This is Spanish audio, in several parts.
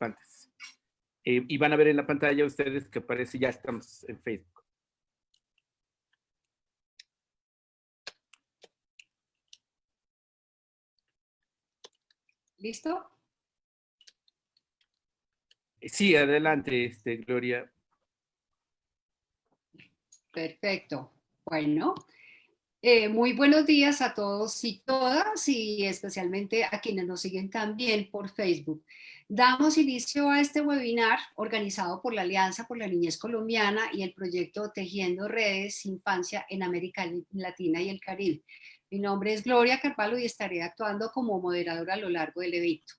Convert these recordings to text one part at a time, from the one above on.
participantes. Y van a ver en la pantalla ustedes que aparece, ya estamos en Facebook. ¿Listo? Sí, adelante, Gloria. Perfecto. Bueno, muy buenos días a todos y todas, y especialmente a quienes nos siguen también por Facebook. Damos inicio a este webinar organizado por la Alianza por la Niñez Colombiana y el proyecto Tejiendo Redes Infancia en América Latina y el Caribe. Mi nombre es Gloria Carvalho y estaré actuando como moderadora a lo largo del evento.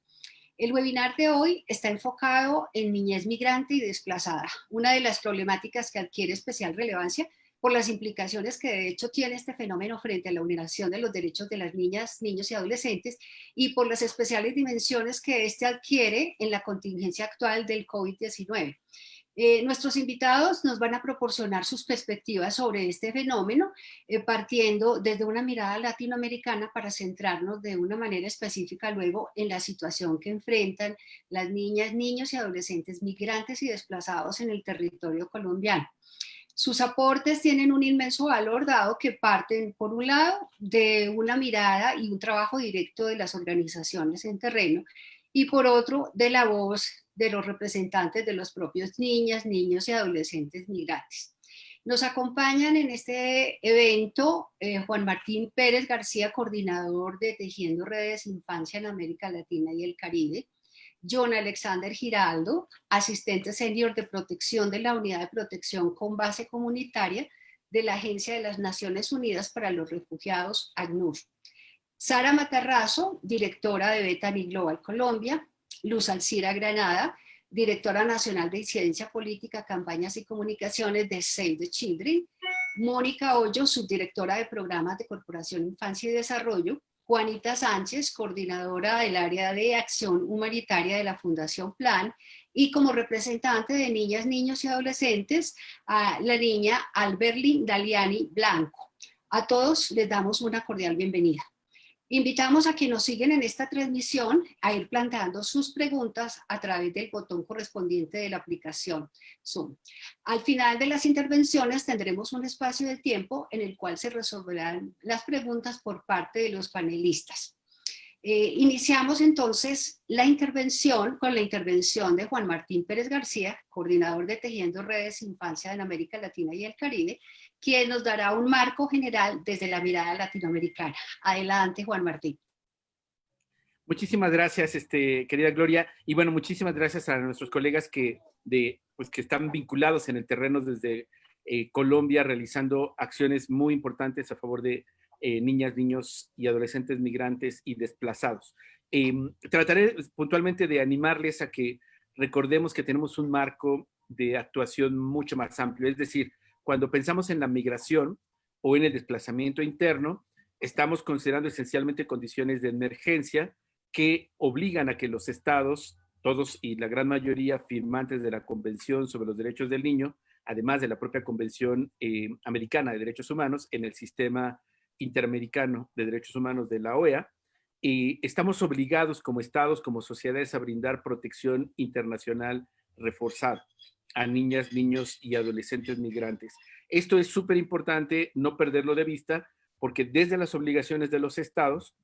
El webinar de hoy está enfocado en niñez migrante y desplazada, una de las problemáticas que adquiere especial relevancia por las implicaciones que de hecho tiene este fenómeno frente a la vulneración de los derechos de las niñas, niños y adolescentes, y por las especiales dimensiones que este adquiere en la contingencia actual del COVID-19. Nuestros invitados nos van a proporcionar sus perspectivas sobre este fenómeno, partiendo desde una mirada latinoamericana para centrarnos de una manera específica luego en la situación que enfrentan las niñas, niños y adolescentes migrantes y desplazados en el territorio colombiano. Sus aportes tienen un inmenso valor dado que parten, por un lado, de una mirada y un trabajo directo de las organizaciones en terreno y por otro, de la voz de los representantes de los propios niñas, niños y adolescentes migrantes. Nos acompañan en este evento Juan Martín Pérez García, coordinador de Tejiendo Redes Infancia en América Latina y el Caribe, John Alexander Giraldo, asistente senior de protección de la Unidad de Protección con Base Comunitaria de la Agencia de las Naciones Unidas para los Refugiados, ACNUR. Sara Matarrazo, directora de Bethany Global Colombia. Luz Alcira Granada, directora nacional de Incidencia Política, Campañas y Comunicaciones de Save the Children. Mónica Hoyo, subdirectora de Programas de Corporación Infancia y Desarrollo. Juanita Sánchez, coordinadora del área de acción humanitaria de la Fundación Plan, y como representante de niñas, niños y adolescentes, a la niña Alberlin Daliani Blanco. A todos les damos una cordial bienvenida. Invitamos a quienes nos siguen en esta transmisión a ir planteando sus preguntas a través del botón correspondiente de la aplicación Zoom. Al final de las intervenciones tendremos un espacio de tiempo en el cual se resolverán las preguntas por parte de los panelistas. Iniciamos entonces la intervención con la intervención de Juan Martín Pérez García, coordinador de Tejiendo Redes Infancia en América Latina y el Caribe, quien nos dará un marco general desde la mirada latinoamericana. Adelante, Juan Martín. Muchísimas gracias, querida Gloria. Y bueno, muchísimas gracias a nuestros colegas que están vinculados en el terreno desde Colombia, realizando acciones muy importantes a favor de niñas, niños y adolescentes migrantes y desplazados. Trataré puntualmente de animarles a que recordemos que tenemos un marco de actuación mucho más amplio. Es decir, cuando pensamos en la migración o en el desplazamiento interno, estamos considerando esencialmente condiciones de emergencia que obligan a que los estados, todos y la gran mayoría firmantes de la Convención sobre los Derechos del Niño, además de la propia Convención Americana de Derechos Humanos, en el sistema interamericano de derechos humanos de la OEA, estamos obligados como estados, como sociedades, a brindar protección internacional reforzada a niñas, niños y adolescentes migrantes. Esto es súper importante no perderlo de vista, porque desde las obligaciones de los estados,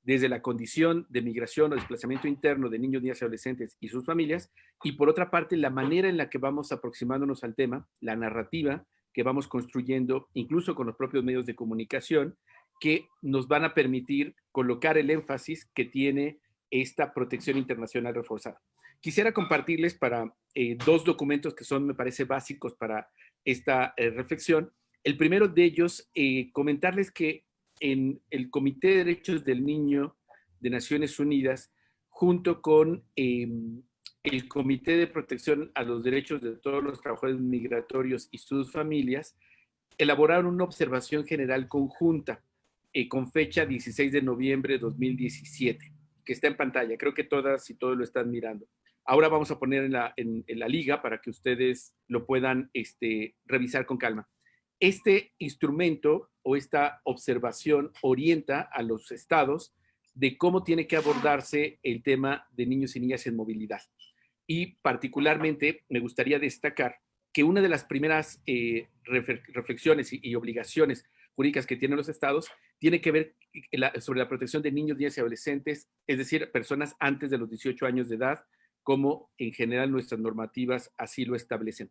desde la condición de migración o desplazamiento interno de niños, niñas y adolescentes y sus familias, y por otra parte, la manera en la que vamos aproximándonos al tema, la narrativa que vamos construyendo, incluso con los propios medios de comunicación, que nos van a permitir colocar el énfasis que tiene esta protección internacional reforzada. Quisiera compartirles dos documentos que son, me parece, básicos para esta reflexión. El primero de ellos, comentarles que en el Comité de Derechos del Niño de Naciones Unidas, junto con el Comité de Protección a los Derechos de todos los trabajadores migratorios y sus familias, elaboraron una observación general conjunta con fecha 16 de noviembre de 2017, que está en pantalla. Creo que todas y todos lo están mirando. Ahora vamos a poner en la liga para que ustedes lo puedan revisar con calma. Este instrumento o esta observación orienta a los estados de cómo tiene que abordarse el tema de niños y niñas en movilidad. y particularmente me gustaría destacar que una de las primeras reflexiones y obligaciones jurídicas que tienen los estados tiene que ver sobre la protección de niños, niñas y adolescentes, es decir, personas antes de los 18 años de edad, como en general nuestras normativas así lo establecen.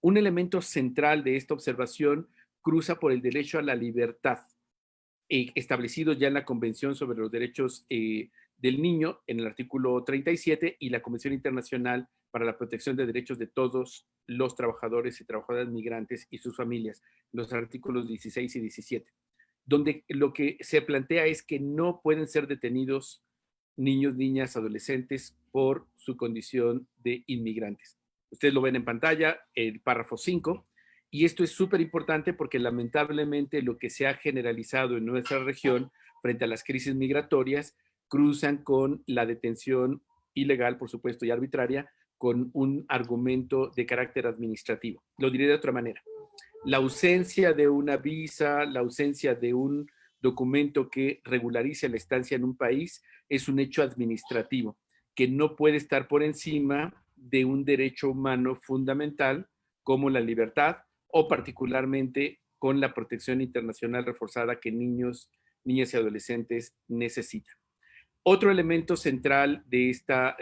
Un elemento central de esta observación cruza por el derecho a la libertad, establecido ya en la Convención sobre los Derechos del Niño, en el artículo 37, y la Convención Internacional para la Protección de Derechos de Todos los Trabajadores y Trabajadoras Migrantes y sus familias, los artículos 16 y 17, donde lo que se plantea es que no pueden ser detenidos niños, niñas, adolescentes por su condición de inmigrantes. Ustedes lo ven en pantalla, el párrafo 5, y esto es súper importante porque lamentablemente lo que se ha generalizado en nuestra región frente a las crisis migratorias cruzan con la detención ilegal, por supuesto, y arbitraria, con un argumento de carácter administrativo. Lo diré de otra manera. La ausencia de una visa, la ausencia de un documento que regularice la estancia en un país es un hecho administrativo que no puede estar por encima de un derecho humano fundamental como la libertad o particularmente con la protección internacional reforzada que niños, niñas y adolescentes necesitan. Otro elemento central de esta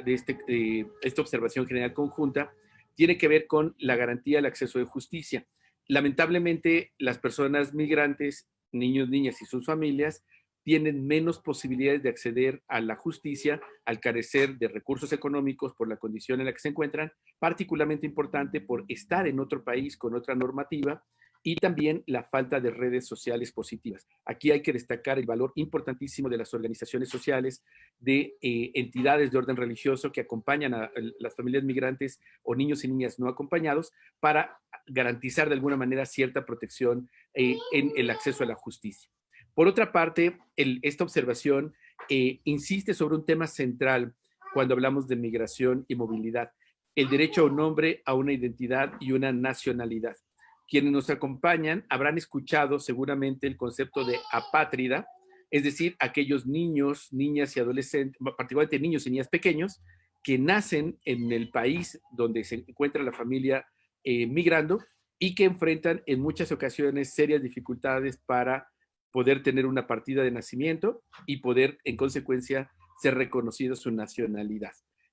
observación general conjunta tiene que ver con la garantía del acceso de justicia. Lamentablemente, las personas migrantes, niños, niñas y sus familias tienen menos posibilidades de acceder a la justicia al carecer de recursos económicos por la condición en la que se encuentran, particularmente importante por estar en otro país con otra normativa y también la falta de redes sociales positivas. Aquí hay que destacar el valor importantísimo de las organizaciones sociales, de entidades de orden religioso que acompañan a las familias migrantes o niños y niñas no acompañados para garantizar de alguna manera cierta protección en el acceso a la justicia. Por otra parte, esta observación insiste sobre un tema central cuando hablamos de migración y movilidad, el derecho a un nombre, a una identidad y una nacionalidad. Quienes nos acompañan habrán escuchado seguramente el concepto de apátrida, es decir, aquellos niños, niñas y adolescentes, particularmente niños y niñas pequeños, que nacen en el país donde se encuentra la familia migrando y que enfrentan en muchas ocasiones serias dificultades para poder tener una partida de nacimiento y poder, en consecuencia, ser reconocida su nacionalidad.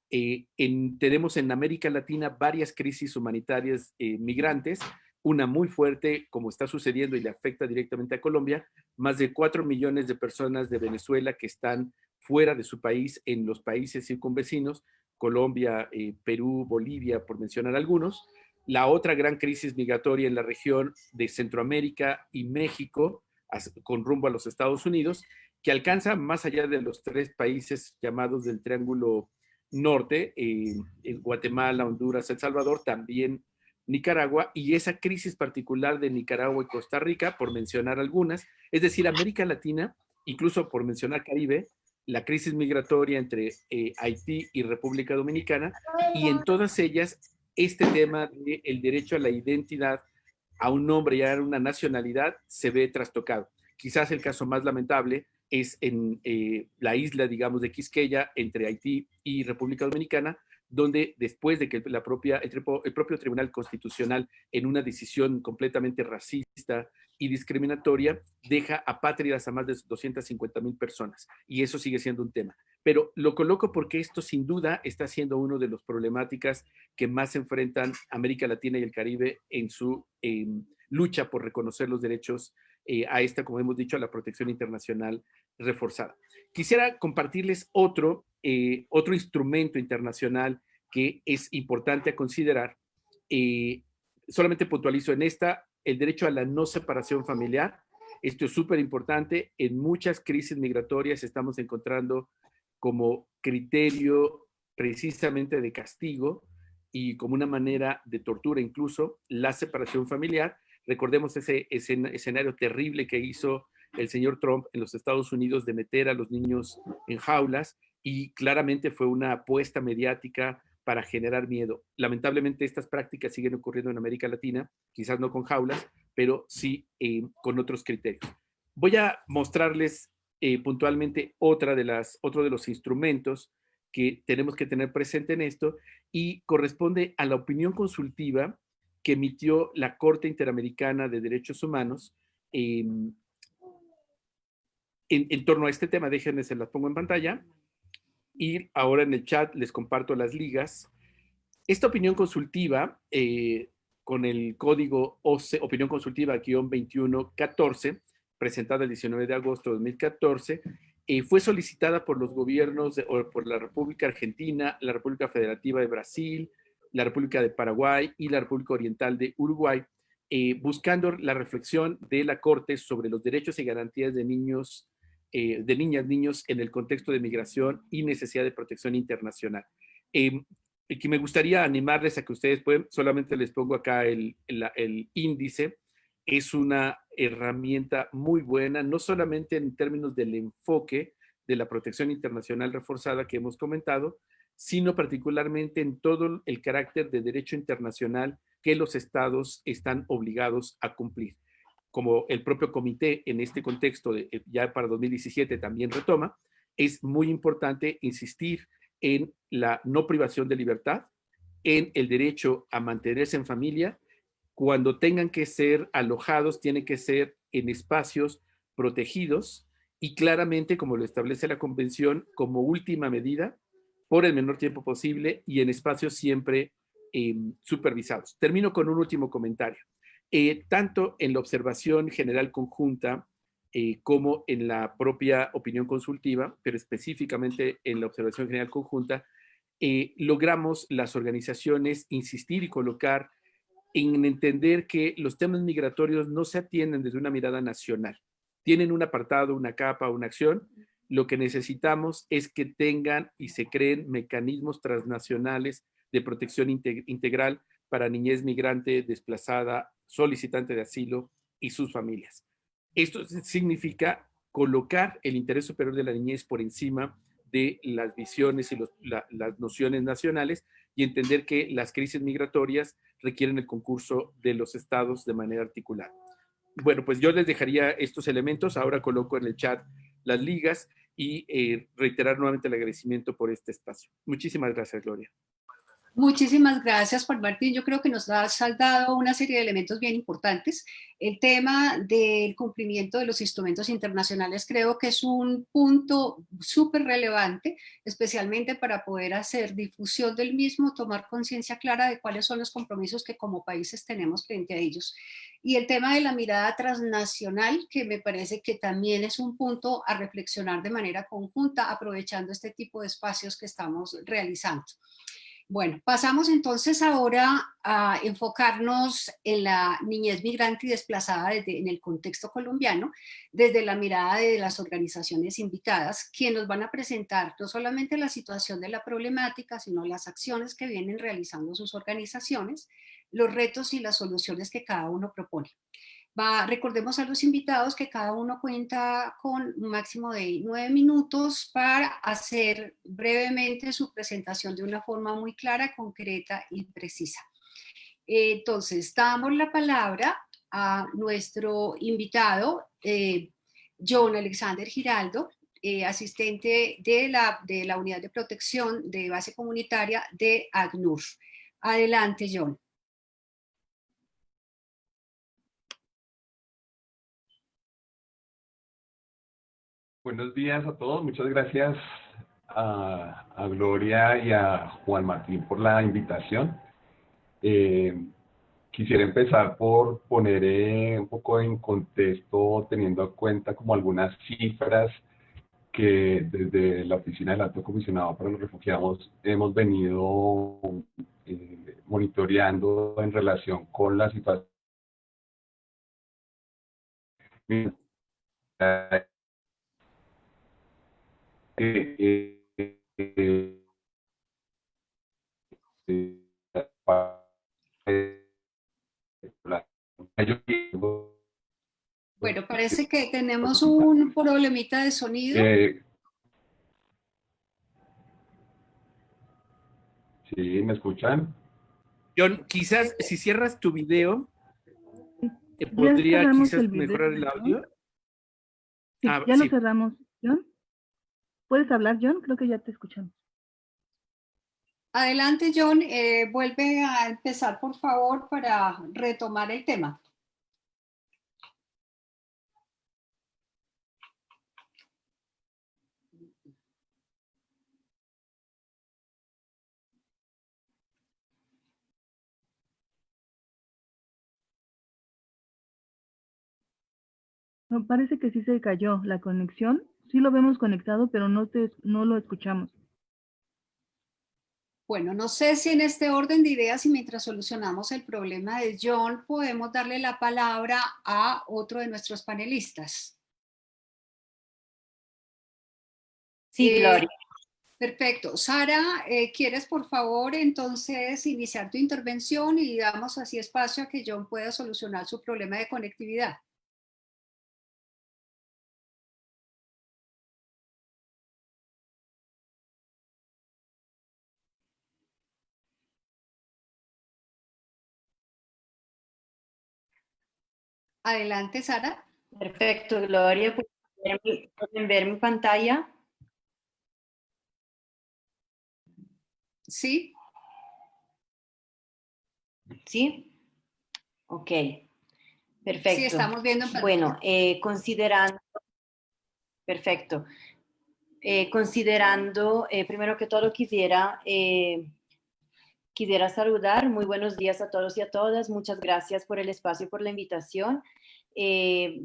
Tenemos en América Latina varias crisis humanitarias migrantes, una muy fuerte, como está sucediendo y le afecta directamente a Colombia, más de 4 millones de personas de Venezuela que están fuera de su país, en los países circunvecinos, Colombia, Perú, Bolivia, por mencionar algunos. La otra gran crisis migratoria en la región de Centroamérica y México, con rumbo a los Estados Unidos, que alcanza más allá de los 3 países llamados del Triángulo Norte, Guatemala, Honduras, El Salvador, también Nicaragua, y esa crisis particular de Nicaragua y Costa Rica, por mencionar algunas, es decir, América Latina, incluso por mencionar Caribe, la crisis migratoria entre Haití y República Dominicana, y en todas ellas este tema del derecho a la identidad, a un nombre y a una nacionalidad se ve trastocado. Quizás el caso más lamentable es en la isla, digamos, de Quisqueya, entre Haití y República Dominicana, donde después de que el propio Tribunal Constitucional, en una decisión completamente racista y discriminatoria, deja apátridas a más de 250,000 personas. Y eso sigue siendo un tema. Pero lo coloco porque esto sin duda está siendo una de las problemáticas que más enfrentan América Latina y el Caribe en su lucha por reconocer los derechos a esta, como hemos dicho, a la protección internacional reforzada. Quisiera compartirles otro instrumento internacional que es importante a considerar. Solamente puntualizo en esta, el derecho a la no separación familiar. Esto es súper importante. En muchas crisis migratorias estamos encontrando como criterio precisamente de castigo y como una manera de tortura incluso la separación familiar. Recordemos ese escenario terrible que hizo el señor Trump en los Estados Unidos de meter a los niños en jaulas, y claramente fue una apuesta mediática para generar miedo. Lamentablemente estas prácticas siguen ocurriendo en América Latina, quizás no con jaulas, pero sí con otros criterios. Voy a mostrarles puntualmente otro de los instrumentos que tenemos que tener presente en esto y corresponde a la opinión consultiva que emitió la Corte Interamericana de Derechos Humanos en torno a este tema. Déjenme, se las pongo en pantalla y ahora en el chat les comparto las ligas. Esta opinión consultiva, con el código OCE, opinión consultiva-2114, presentada el 19 de agosto de 2014, fue solicitada por los gobiernos por la República Argentina, la República Federativa de Brasil, la República de Paraguay y la República Oriental de Uruguay, buscando la reflexión de la Corte sobre los derechos y garantías de niños, de niñas, niños en el contexto de migración y necesidad de protección internacional. Que me gustaría animarles a que ustedes pueden, solamente les pongo acá el índice. Es una herramienta muy buena, no solamente en términos del enfoque de la protección internacional reforzada que hemos comentado, sino particularmente en todo el carácter de derecho internacional que los estados están obligados a cumplir. Como el propio comité en este contexto, ya para 2017 también retoma, es muy importante insistir en la no privación de libertad, en el derecho a mantenerse en familia. Cuando tengan que ser alojados, tienen que ser en espacios protegidos y claramente, como lo establece la Convención, como última medida, por el menor tiempo posible y en espacios siempre supervisados. Termino con un último comentario. Tanto en la observación general conjunta como en la propia opinión consultiva, pero específicamente en la observación general conjunta, logramos las organizaciones insistir y colocar en entender que los temas migratorios no se atienden desde una mirada nacional. Tienen un apartado, una capa, una acción. Lo que necesitamos es que tengan y se creen mecanismos transnacionales de protección integral para niñez migrante, desplazada, solicitante de asilo y sus familias. Esto significa colocar el interés superior de la niñez por encima de las visiones y las nociones nacionales y entender que las crisis migratorias requieren el concurso de los estados de manera articulada. Bueno, pues yo les dejaría estos elementos. Ahora coloco en el chat las ligas y reiterar nuevamente el agradecimiento por este espacio. Muchísimas gracias, Gloria. Muchísimas gracias, Juan Martín. Yo creo que nos has dado una serie de elementos bien importantes. El tema del cumplimiento de los instrumentos internacionales creo que es un punto súper relevante, especialmente para poder hacer difusión del mismo, tomar conciencia clara de cuáles son los compromisos que como países tenemos frente a ellos. Y el tema de la mirada transnacional, que me parece que también es un punto a reflexionar de manera conjunta, aprovechando este tipo de espacios que estamos realizando. Bueno, pasamos entonces ahora a enfocarnos en la niñez migrante y desplazada en el contexto colombiano, desde la mirada de las organizaciones invitadas, quienes nos van a presentar no solamente la situación de la problemática, sino las acciones que vienen realizando sus organizaciones, los retos y las soluciones que cada uno propone. Recordemos a los invitados que cada uno cuenta con un máximo de 9 minutos para hacer brevemente su presentación de una forma muy clara, concreta y precisa. Entonces, damos la palabra a nuestro invitado, John Alexander Giraldo, asistente de la Unidad de Protección de Base Comunitaria de ACNUR. Adelante, John. Buenos días a todos, muchas gracias a Gloria y a Juan Martín por la invitación. Quisiera empezar por poner un poco en contexto, teniendo en cuenta como algunas cifras que desde la Oficina del Alto Comisionado para los Refugiados hemos venido monitoreando en relación con la situación Bueno, parece que tenemos un problemita de sonido. Sí, ¿me escuchan? John, quizás si cierras tu video, Ya podría cerramos quizás el video, mejorar el John. audio. Sí, Ah, ya lo sí. cerramos, John. ¿Puedes hablar, John? Creo que ya te escuchamos. Adelante, John, vuelve a empezar, por favor, para retomar el tema. No, parece que sí se cayó la conexión. Sí lo vemos conectado, pero no lo escuchamos. Bueno, no sé si en este orden de ideas y mientras solucionamos el problema de John, podemos darle la palabra a otro de nuestros panelistas. Sí, Gloria. Perfecto. Sara, ¿quieres por favor entonces iniciar tu intervención y damos así espacio a que John pueda solucionar su problema de conectividad? Adelante, Sara. Perfecto, Gloria. ¿Pueden ver mi pantalla? Sí. ¿Sí? Ok. Perfecto. Sí, estamos viendo en pantalla. Bueno, considerando, perfecto. Considerando, primero que todo quisiera saludar. Muy buenos días a todos y a todas. Muchas gracias por el espacio y por la invitación.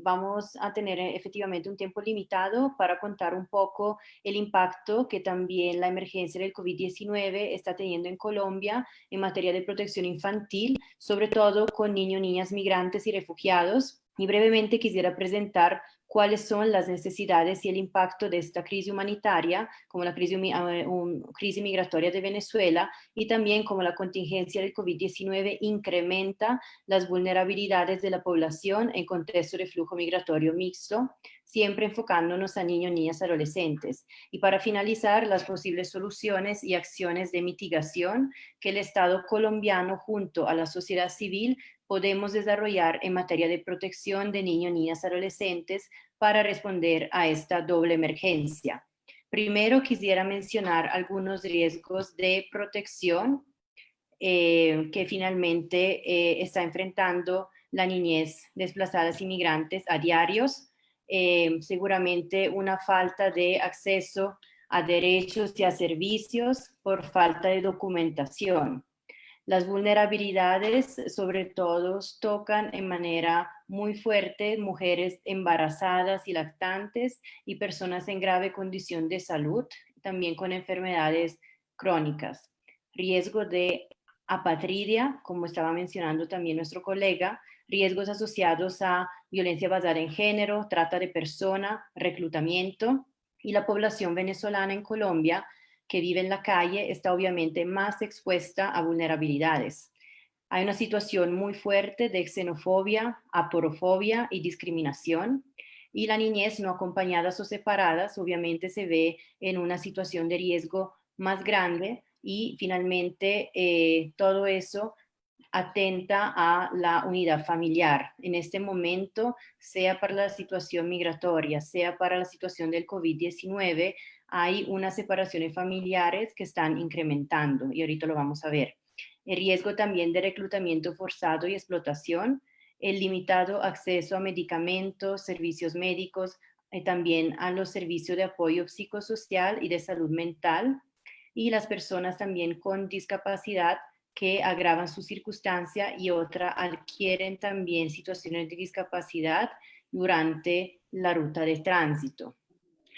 Vamos a tener efectivamente un tiempo limitado para contar un poco el impacto que también la emergencia del COVID-19 está teniendo en Colombia en materia de protección infantil, sobre todo con niños, niñas migrantes y refugiados. Y brevemente quisiera presentar cuáles son las necesidades y el impacto de esta crisis humanitaria, como la crisis migratoria de Venezuela, y también como la contingencia del COVID-19 incrementa las vulnerabilidades de la población en contexto de flujo migratorio mixto, siempre enfocándonos a niños, niñas, adolescentes. Y para finalizar, las posibles soluciones y acciones de mitigación que el Estado colombiano junto a la sociedad civil podemos desarrollar en materia de protección de niños, niñas, adolescentes para responder a esta doble emergencia. Primero quisiera mencionar algunos riesgos de protección que finalmente está enfrentando la niñez desplazadas y migrantes a diarios. Seguramente una falta de acceso a derechos y a servicios por falta de documentación. Las vulnerabilidades, sobre todo, tocan en manera muy fuerte mujeres embarazadas y lactantes y personas en grave condición de salud, también con enfermedades crónicas. Riesgo de apatridia, como estaba mencionando también nuestro colega, riesgos asociados a violencia basada en género, trata de persona, reclutamiento, y la población venezolana en Colombia que vive en la calle está obviamente más expuesta a vulnerabilidades. Hay una situación muy fuerte de xenofobia, aporofobia y discriminación, y la niñez no acompañadas o separadas obviamente se ve en una situación de riesgo más grande, y finalmente todo eso atenta a la unidad familiar. En este momento, sea para la situación migratoria, sea para la situación del COVID-19, hay unas separaciones familiares que están incrementando y ahorita lo vamos a ver. El riesgo también de reclutamiento forzado y explotación, el limitado acceso a medicamentos, servicios médicos, también a los servicios de apoyo psicosocial y de salud mental, y las personas también con discapacidad que agravan su circunstancia y otra adquieren también situaciones de discapacidad durante la ruta de tránsito.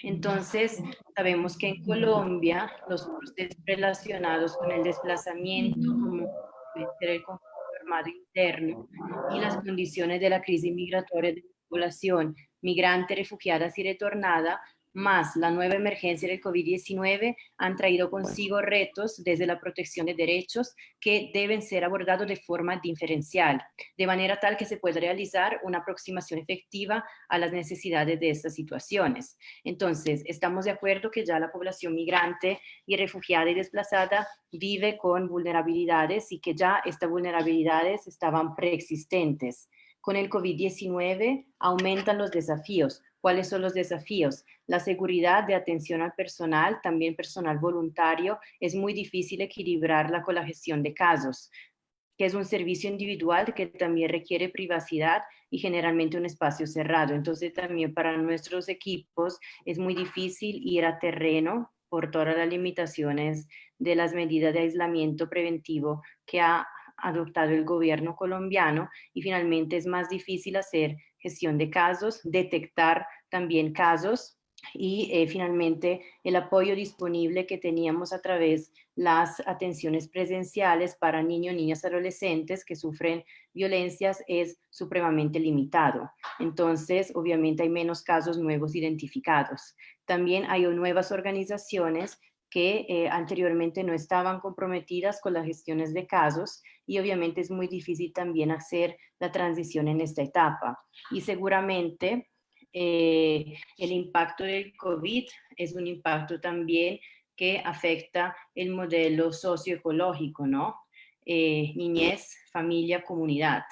Entonces, sabemos que en Colombia los costes relacionados con el desplazamiento, como puede ser el conflicto armado interno y las condiciones de la crisis migratoria de la población migrante, refugiada y retornada, más la nueva emergencia del COVID-19, han traído consigo retos desde la protección de derechos que deben ser abordados de forma diferencial, de manera tal que se pueda realizar una aproximación efectiva a las necesidades de estas situaciones. Entonces, estamos de acuerdo que ya la población migrante y refugiada y desplazada vive con vulnerabilidades y que ya estas vulnerabilidades estaban preexistentes. Con el COVID-19 aumentan los desafíos, ¿Cuáles son los desafíos? La seguridad de atención al personal, también personal voluntario, es muy difícil equilibrarla con la gestión de casos, que es un servicio individual que también requiere privacidad y generalmente un espacio cerrado. Entonces también para nuestros equipos es muy difícil ir a terreno por todas las limitaciones de las medidas de aislamiento preventivo que ha adoptado el gobierno colombiano, y finalmente es más difícil hacer gestión de casos, detectar también casos y finalmente el apoyo disponible que teníamos a través las atenciones presenciales para niños, niñas, adolescentes que sufren violencias es supremamente limitado. Entonces, obviamente hay menos casos nuevos identificados. También hay nuevas organizaciones que anteriormente no estaban comprometidas con las gestiones de casos, y obviamente es muy difícil también hacer la transición en esta etapa. Y seguramente el impacto del COVID es un impacto también que afecta el modelo socioecológico, ¿no? Niñez, familia, comunidad.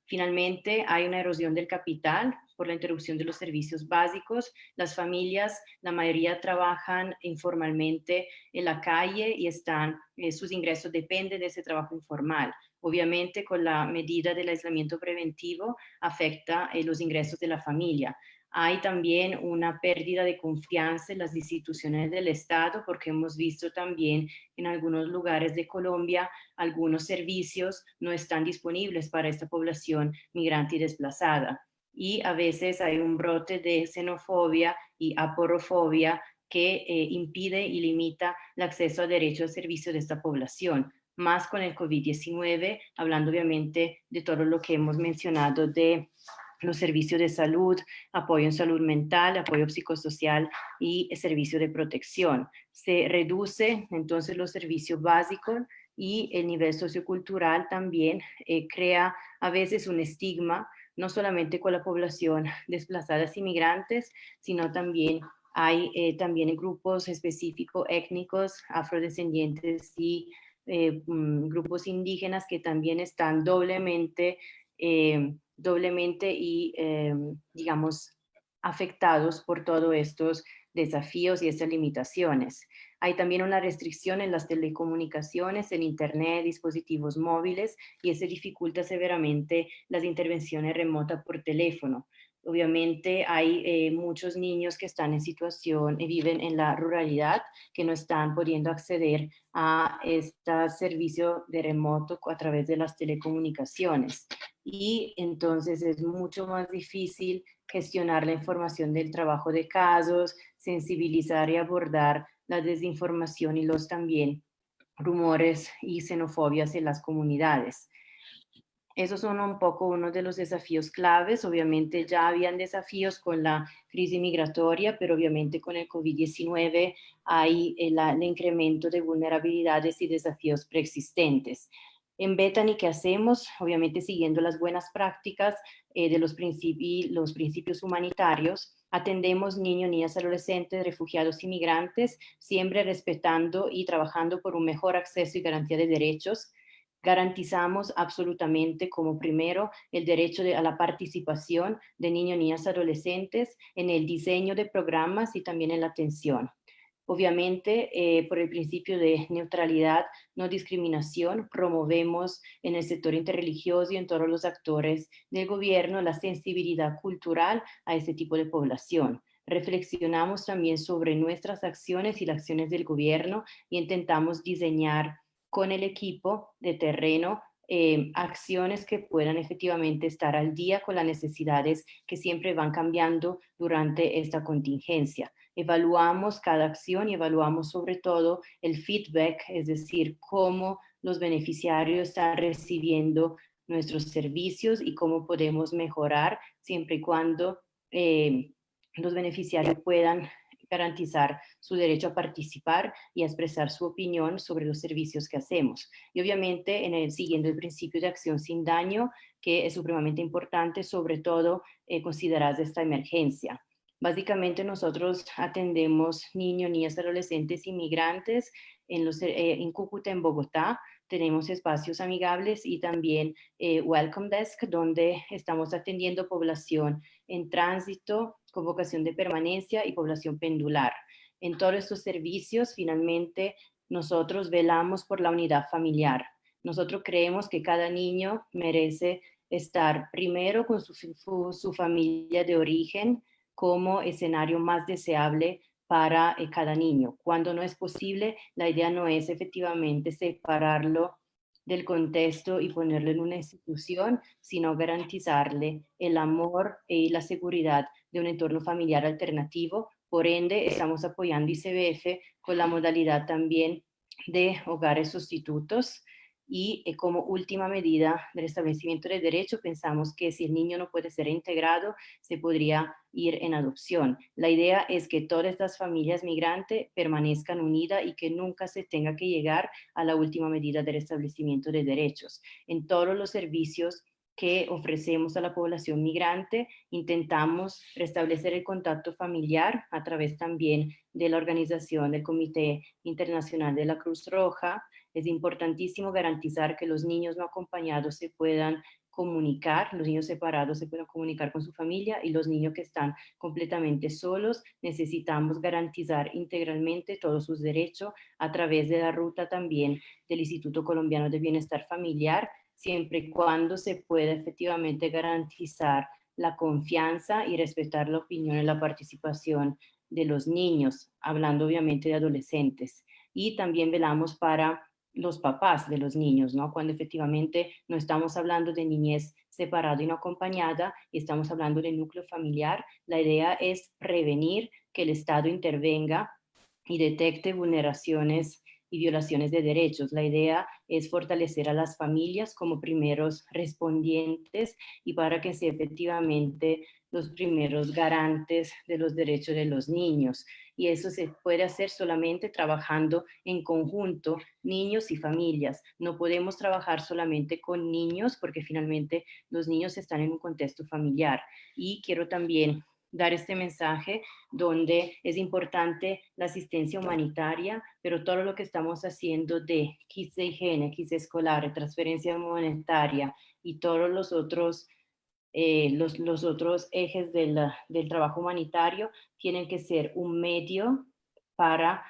Finalmente, hay una erosión del capital por la interrupción de los servicios básicos. Las familias, la mayoría trabajan informalmente en la calle y sus ingresos dependen de ese trabajo informal. Obviamente, con la medida del aislamiento preventivo, afecta los ingresos de la familia. Hay también una pérdida de confianza en las instituciones del Estado, porque hemos visto también en algunos lugares de Colombia algunos servicios no están disponibles para esta población migrante y desplazada. Y a veces hay un brote de xenofobia y aporofobia que impide y limita el acceso a derechos a servicios de esta población, más con el COVID-19, hablando obviamente de todo lo que hemos mencionado de los servicios de salud, apoyo en salud mental, apoyo psicosocial y servicio de protección. Se reduce entonces los servicios básicos, y el nivel sociocultural también crea a veces un estigma, no solamente con la población desplazadas inmigrantes, sino también hay también grupos específicos étnicos, afrodescendientes y grupos indígenas que también están doblemente y, digamos, afectados por todos estos desafíos y estas limitaciones. Hay también una restricción en las telecomunicaciones, en Internet, dispositivos móviles, y eso dificulta severamente las intervenciones remotas por teléfono. Obviamente hay muchos niños que están en situación y viven en la ruralidad, que no están pudiendo acceder a este servicio de remoto a través de las telecomunicaciones. Y entonces es mucho más difícil gestionar la información del trabajo de casos, sensibilizar y abordar la desinformación y los también rumores y xenofobias en las comunidades. Esos son un poco uno de los desafíos claves. Obviamente ya habían desafíos con la crisis migratoria, pero obviamente con el COVID-19 hay el incremento de vulnerabilidades y desafíos preexistentes. En Bethany, ¿qué hacemos? Obviamente siguiendo las buenas prácticas de los principios humanitarios, atendemos niños, niñas, adolescentes, refugiados y migrantes, siempre respetando y trabajando por un mejor acceso y garantía de derechos. Garantizamos absolutamente como primero el derecho a la participación de niños, niñas, adolescentes en el diseño de programas y también en la atención. Obviamente, por el principio de neutralidad, no discriminación, promovemos en el sector interreligioso y en todos los actores del gobierno la sensibilidad cultural a este tipo de población. Reflexionamos también sobre nuestras acciones y las acciones del gobierno, y intentamos diseñar con el equipo de terreno acciones que puedan efectivamente estar al día con las necesidades que siempre van cambiando durante esta contingencia. Evaluamos cada acción y evaluamos sobre todo el feedback, es decir, cómo los beneficiarios están recibiendo nuestros servicios y cómo podemos mejorar siempre y cuando los beneficiarios puedan garantizar su derecho a participar y a expresar su opinión sobre los servicios que hacemos. Y obviamente siguiendo el principio de acción sin daño, que es supremamente importante, sobre todo considerada esta emergencia. Básicamente nosotros atendemos niños, niñas, adolescentes, inmigrantes en Cúcuta, en Bogotá. Tenemos espacios amigables y también Welcome Desk, donde estamos atendiendo población en tránsito, con vocación de permanencia y población pendular. En todos estos servicios, finalmente, nosotros velamos por la unidad familiar. Nosotros creemos que cada niño merece estar primero con su familia de origen como escenario más deseable para cada niño. Cuando no es posible, la idea no es efectivamente separarlo del contexto y ponerlo en una institución, sino garantizarle el amor y la seguridad de un entorno familiar alternativo. Por ende, estamos apoyando ICBF con la modalidad también de hogares sustitutos y como última medida del establecimiento de derecho, pensamos que si el niño no puede ser integrado, se podría ir en adopción. La idea es que todas estas familias migrantes permanezcan unidas y que nunca se tenga que llegar a la última medida del establecimiento de derechos. En todos los servicios que ofrecemos a la población migrante, intentamos restablecer el contacto familiar a través también de la organización del Comité Internacional de la Cruz Roja. Es importantísimo garantizar que los niños no acompañados se puedan comunicar, los niños separados se puedan comunicar con su familia, y los niños que están completamente solos necesitamos garantizar integralmente todos sus derechos a través de la ruta también del Instituto Colombiano de Bienestar Familiar, siempre y cuando se pueda efectivamente garantizar la confianza y respetar la opinión y la participación de los niños, hablando obviamente de adolescentes. Y también velamos para los papás de los niños, ¿no? Cuando efectivamente no estamos hablando de niñez separada y no acompañada, y estamos hablando de núcleo familiar, la idea es prevenir que el Estado intervenga y detecte vulneraciones y violaciones de derechos. La idea es fortalecer a las familias como primeros respondientes y para que sean efectivamente los primeros garantes de los derechos de los niños. Y eso se puede hacer solamente trabajando en conjunto, niños y familias. No podemos trabajar solamente con niños porque finalmente los niños están en un contexto familiar. Y quiero también dar este mensaje donde es importante la asistencia humanitaria, pero todo lo que estamos haciendo de kits de higiene, kits escolares, transferencia monetaria y todos los otros los otros ejes del trabajo humanitario tienen que ser un medio para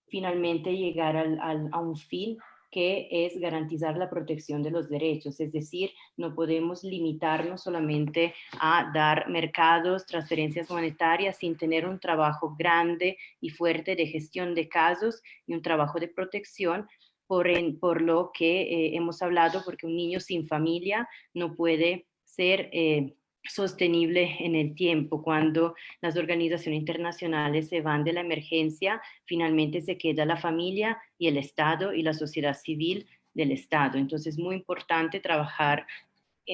finalmente llegar a un fin que es garantizar la protección de los derechos. Es decir, no podemos limitarnos solamente a dar mercados, transferencias monetarias sin tener un trabajo grande y fuerte de gestión de casos y un trabajo de protección por lo que hemos hablado, porque un niño sin familia no puede ser sostenible en el tiempo. Cuando las organizaciones internacionales se van de la emergencia, finalmente se queda la familia y el Estado y la sociedad civil del Estado. Entonces es muy importante trabajar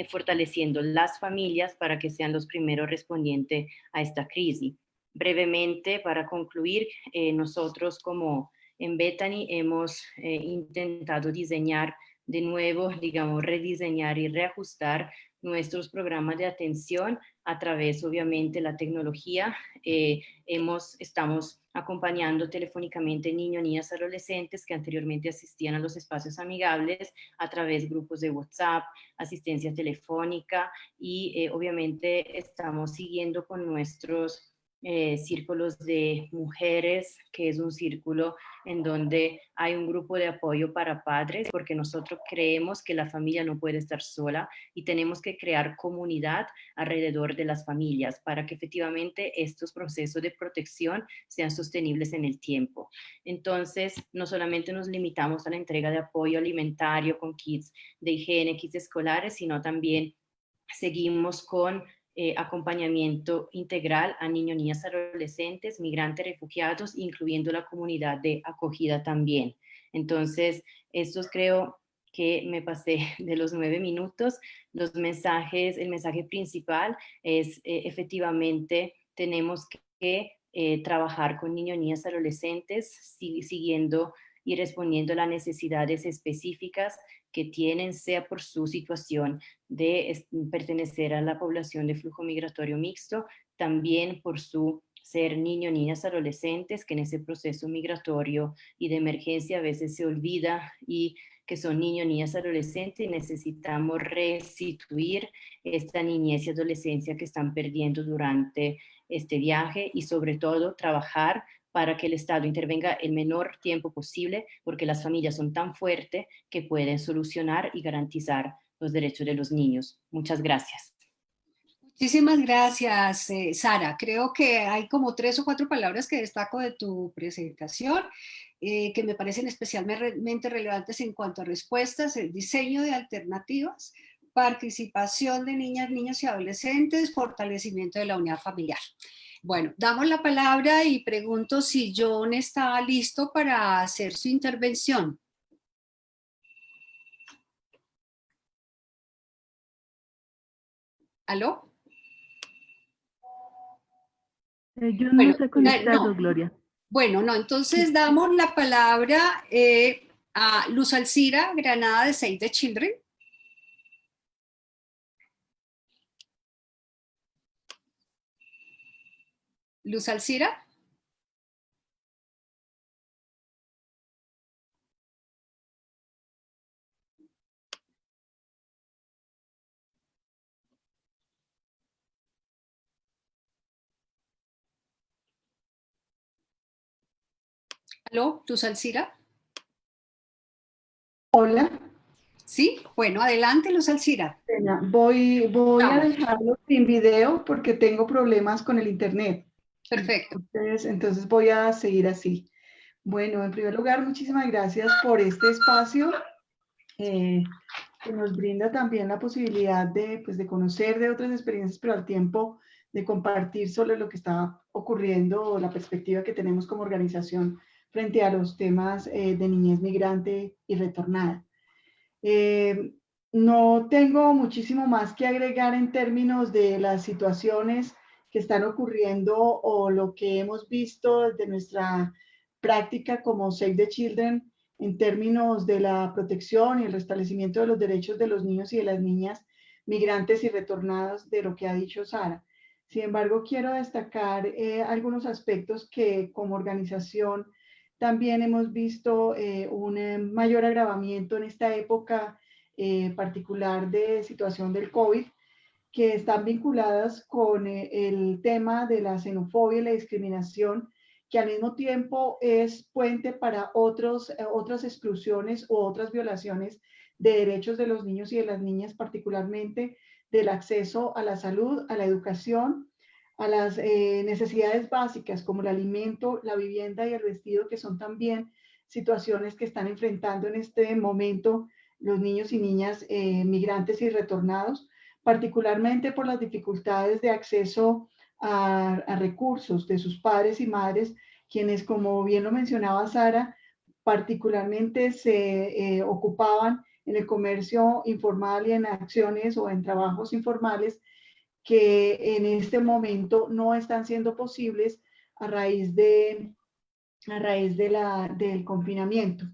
fortaleciendo las familias para que sean los primeros respondientes a esta crisis. Brevemente, para concluir, nosotros como en Bethany hemos intentado diseñar de nuevo, digamos, rediseñar y reajustar nuestros programas de atención a través, obviamente, de la tecnología. Estamos acompañando telefónicamente niños, niñas, adolescentes que anteriormente asistían a los espacios amigables a través de grupos de WhatsApp, asistencia telefónica y obviamente estamos siguiendo con nuestros círculos de mujeres, que es un círculo en donde hay un grupo de apoyo para padres, porque nosotros creemos que la familia no puede estar sola y tenemos que crear comunidad alrededor de las familias para que efectivamente estos procesos de protección sean sostenibles en el tiempo. Entonces, no solamente nos limitamos a la entrega de apoyo alimentario con kits de higiene, kits escolares, sino también seguimos con acompañamiento integral a niños, niñas, adolescentes, migrantes, refugiados, incluyendo la comunidad de acogida también. Entonces, estos creo que me pasé de los 9 minutos. Los mensajes, el mensaje principal es efectivamente tenemos que trabajar con niños, niñas, adolescentes, siguiendo y respondiendo a las necesidades específicas que tienen, sea por su situación de pertenecer a la población de flujo migratorio mixto, también por su ser niños, niñas, adolescentes, que en ese proceso migratorio y de emergencia a veces se olvida y que son niños, niñas, adolescentes, y necesitamos restituir esta niñez y adolescencia que están perdiendo durante este viaje y sobre todo trabajar para que el Estado intervenga el menor tiempo posible, porque las familias son tan fuertes que pueden solucionar y garantizar los derechos de los niños. Muchas gracias. Muchísimas gracias, Sara. Creo que hay como 3 o 4 palabras que destaco de tu presentación, que me parecen especialmente relevantes en cuanto a respuestas: el diseño de alternativas, participación de niñas, niños y adolescentes, fortalecimiento de la unidad familiar. Bueno, damos la palabra y pregunto si John está listo para hacer su intervención. ¿Aló? Yo no Bueno, se ha conectado, no. Gloria. Bueno, no, entonces damos la palabra a Luz Alcira Granada de Save the Children. Luz Alcira. ¿Aló, Luz Alcira? Hola, Sí, bueno, adelante, Luz Alcira. Elena. Voy a Vamos, dejarlo sin video porque tengo problemas con el internet. perfecto. Entonces voy a seguir así. Bueno, en primer lugar, muchísimas gracias por este espacio que nos brinda también la posibilidad de, pues, de conocer de otras experiencias, pero al tiempo de compartir sobre lo que está ocurriendo o la perspectiva que tenemos como organización frente a los temas de niñez migrante y retornada. Eh, no tengo muchísimo más que agregar en términos de las situaciones que están ocurriendo o lo que hemos visto desde nuestra práctica como Save the Children en términos de la protección y el restablecimiento de los derechos de los niños y de las niñas migrantes y retornadas, de lo que ha dicho Sara. Sin embargo, quiero destacar algunos aspectos que como organización también hemos visto un mayor agravamiento en esta época particular de situación del COVID, que están vinculadas con el tema de la xenofobia y la discriminación, que al mismo tiempo es puente para otras exclusiones o otras violaciones de derechos de los niños y de las niñas, particularmente del acceso a la salud, a la educación, a las necesidades básicas como el alimento, la vivienda y el vestido, que son también situaciones que están enfrentando en este momento los niños y niñas migrantes y retornados, particularmente por las dificultades de acceso a recursos de sus padres y madres, quienes, como bien lo mencionaba Sara, particularmente se ocupaban en el comercio informal y en acciones o en trabajos informales que en este momento no están siendo posibles a raíz del confinamiento.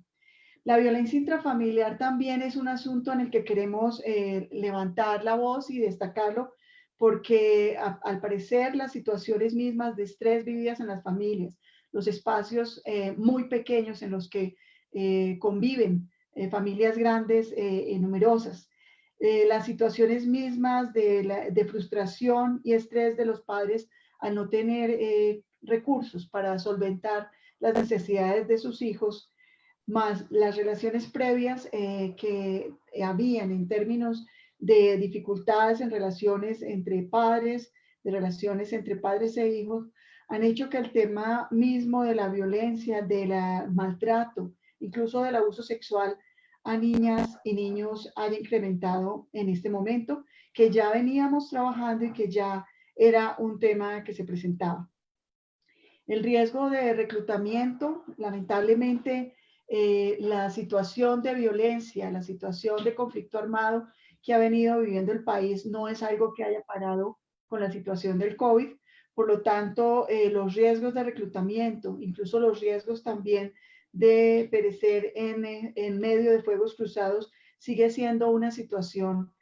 La violencia intrafamiliar también es un asunto en el que queremos levantar la voz y destacarlo, porque al parecer las situaciones mismas de estrés vividas en las familias, los espacios muy pequeños en los que conviven familias grandes y numerosas, las situaciones mismas de frustración y estrés de los padres al no tener recursos para solventar las necesidades de sus hijos, más las relaciones previas que habían en términos de dificultades en relaciones entre padres, de relaciones entre padres e hijos, han hecho que el tema mismo de la violencia, del maltrato, incluso del abuso sexual a niñas y niños haya incrementado en este momento, que ya veníamos trabajando y que ya era un tema que se presentaba. El riesgo de reclutamiento, lamentablemente, la situación de violencia, la situación de conflicto armado que ha venido viviendo el país no es algo que haya parado con la situación del COVID. Por lo tanto, los riesgos de reclutamiento, incluso los riesgos también de perecer en medio de fuegos cruzados, sigue siendo una situación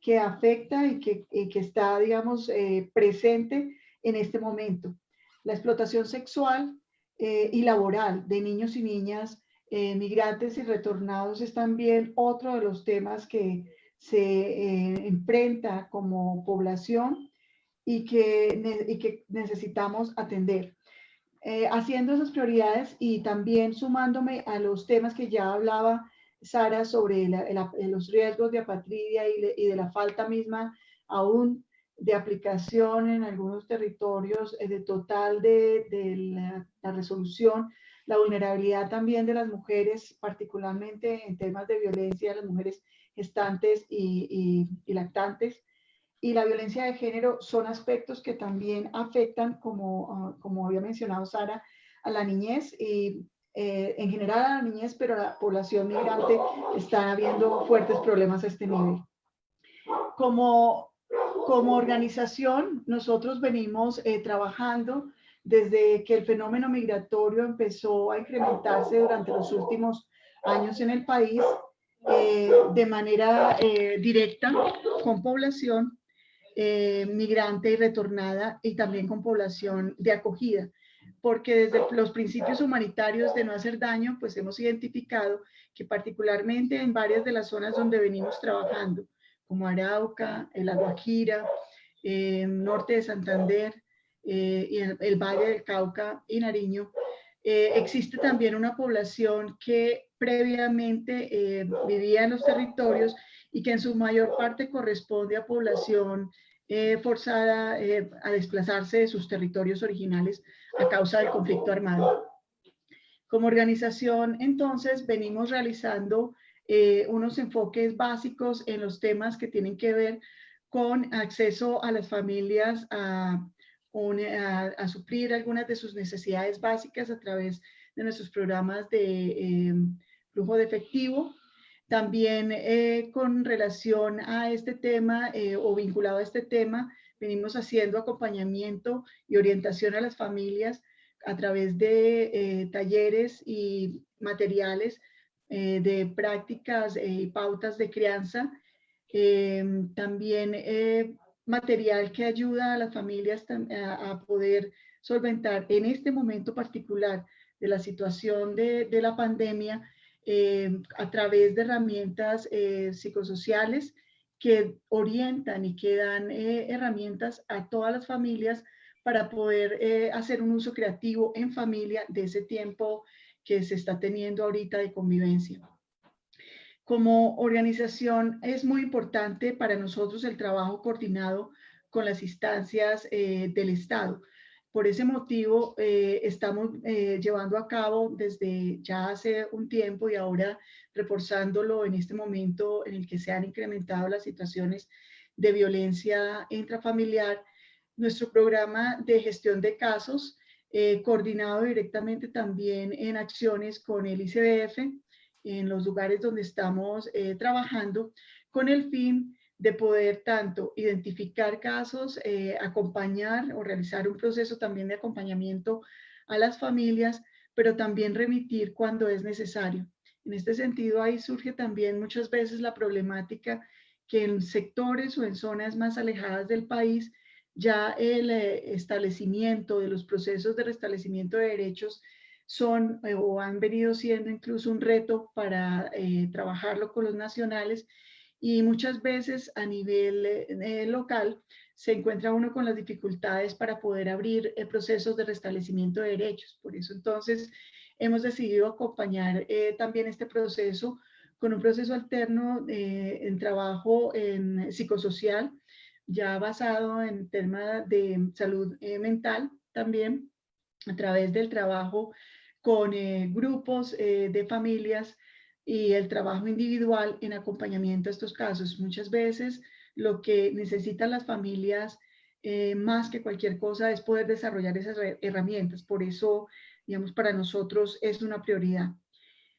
que afecta y que está, digamos, presente en este momento. La explotación sexual y laboral de niños y niñas migrantes y retornados es también otro de los temas que se enfrenta como población y que necesitamos atender. Haciendo esas prioridades y también sumándome a los temas que ya hablaba Sara sobre los riesgos de apatridia y de la falta misma aún de aplicación en algunos territorios de total de la resolución, la vulnerabilidad también de las mujeres, particularmente en temas de violencia de las mujeres gestantes y lactantes, y la violencia de género son aspectos que también afectan, como había mencionado Sara, a la niñez y en general a la niñez, pero a la población migrante están habiendo fuertes problemas a este nivel. Como organización, nosotros venimos trabajando desde que el fenómeno migratorio empezó a incrementarse durante los últimos años en el país de manera directa con población migrante y retornada y también con población de acogida, porque desde los principios humanitarios de no hacer daño, pues hemos identificado que particularmente en varias de las zonas donde venimos trabajando, como Arauca, La Guajira, norte de Santander, y el Valle del Cauca y Nariño, existe también una población que previamente vivía en los territorios y que en su mayor parte corresponde a población forzada a desplazarse de sus territorios originales a causa del conflicto armado. Como organización, entonces, venimos realizando unos enfoques básicos en los temas que tienen que ver con acceso a las familias a suplir algunas de sus necesidades básicas a través de nuestros programas de flujo de efectivo. También con relación a este tema o vinculado a este tema, venimos haciendo acompañamiento y orientación a las familias a través de talleres y materiales de prácticas y pautas de crianza. También material que ayuda a las familias a poder solventar en este momento particular de la situación de la pandemia a través de herramientas psicosociales que orientan y que dan herramientas a todas las familias para poder hacer un uso creativo en familia de ese tiempo que se está teniendo ahorita de convivencia. Como organización es muy importante para nosotros el trabajo coordinado con las instancias del Estado. Por ese motivo, estamos llevando a cabo desde ya hace un tiempo y ahora reforzándolo en este momento en el que se han incrementado las situaciones de violencia intrafamiliar, nuestro programa de gestión de casos, coordinado directamente también en acciones con el ICBF, en los lugares donde estamos trabajando, con el fin de poder tanto identificar casos, acompañar o realizar un proceso también de acompañamiento a las familias, pero también remitir cuando es necesario. En este sentido, ahí surge también muchas veces la problemática que en sectores o en zonas más alejadas del país, ya el establecimiento de los procesos de restablecimiento de derechos son o han venido siendo incluso un reto para trabajarlo con los nacionales, y muchas veces a nivel local se encuentra uno con las dificultades para poder abrir procesos de restablecimiento de derechos. Por eso entonces hemos decidido acompañar también este proceso con un proceso alterno en trabajo en psicosocial, ya basado en temas de salud mental también, a través del trabajo con grupos de familias y el trabajo individual en acompañamiento a estos casos. Muchas veces lo que necesitan las familias más que cualquier cosa es poder desarrollar esas herramientas. Por eso, digamos, para nosotros es una prioridad.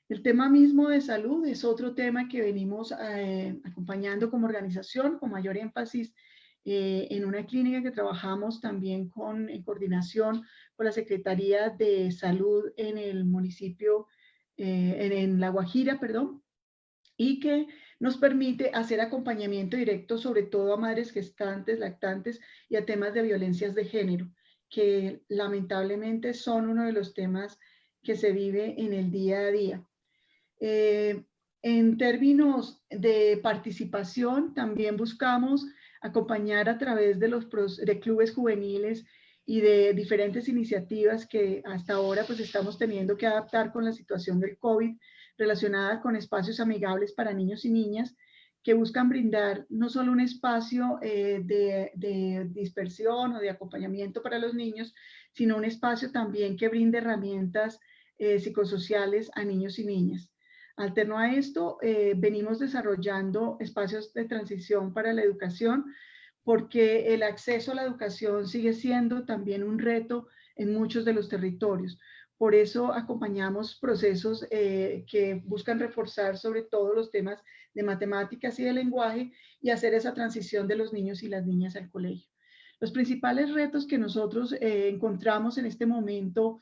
El tema mismo de salud es otro tema que venimos acompañando como organización con mayor énfasis en una clínica que trabajamos también en coordinación con la Secretaría de Salud en el municipio, en La Guajira, perdón, y que nos permite hacer acompañamiento directo sobre todo a madres gestantes, lactantes y a temas de violencias de género, que lamentablemente son uno de los temas que se vive en el día a día. En términos de participación, también buscamos acompañar a través de de clubes juveniles y de diferentes iniciativas que hasta ahora pues estamos teniendo que adaptar con la situación del COVID relacionada con espacios amigables para niños y niñas que buscan brindar no solo un espacio de dispersión o de acompañamiento para los niños, sino un espacio también que brinde herramientas psicosociales a niños y niñas. Alterno a esto, venimos desarrollando espacios de transición para la educación, porque el acceso a la educación sigue siendo también un reto en muchos de los territorios. Por eso acompañamos procesos que buscan reforzar sobre todo los temas de matemáticas y de lenguaje y hacer esa transición de los niños y las niñas al colegio. Los principales retos que nosotros encontramos en este momento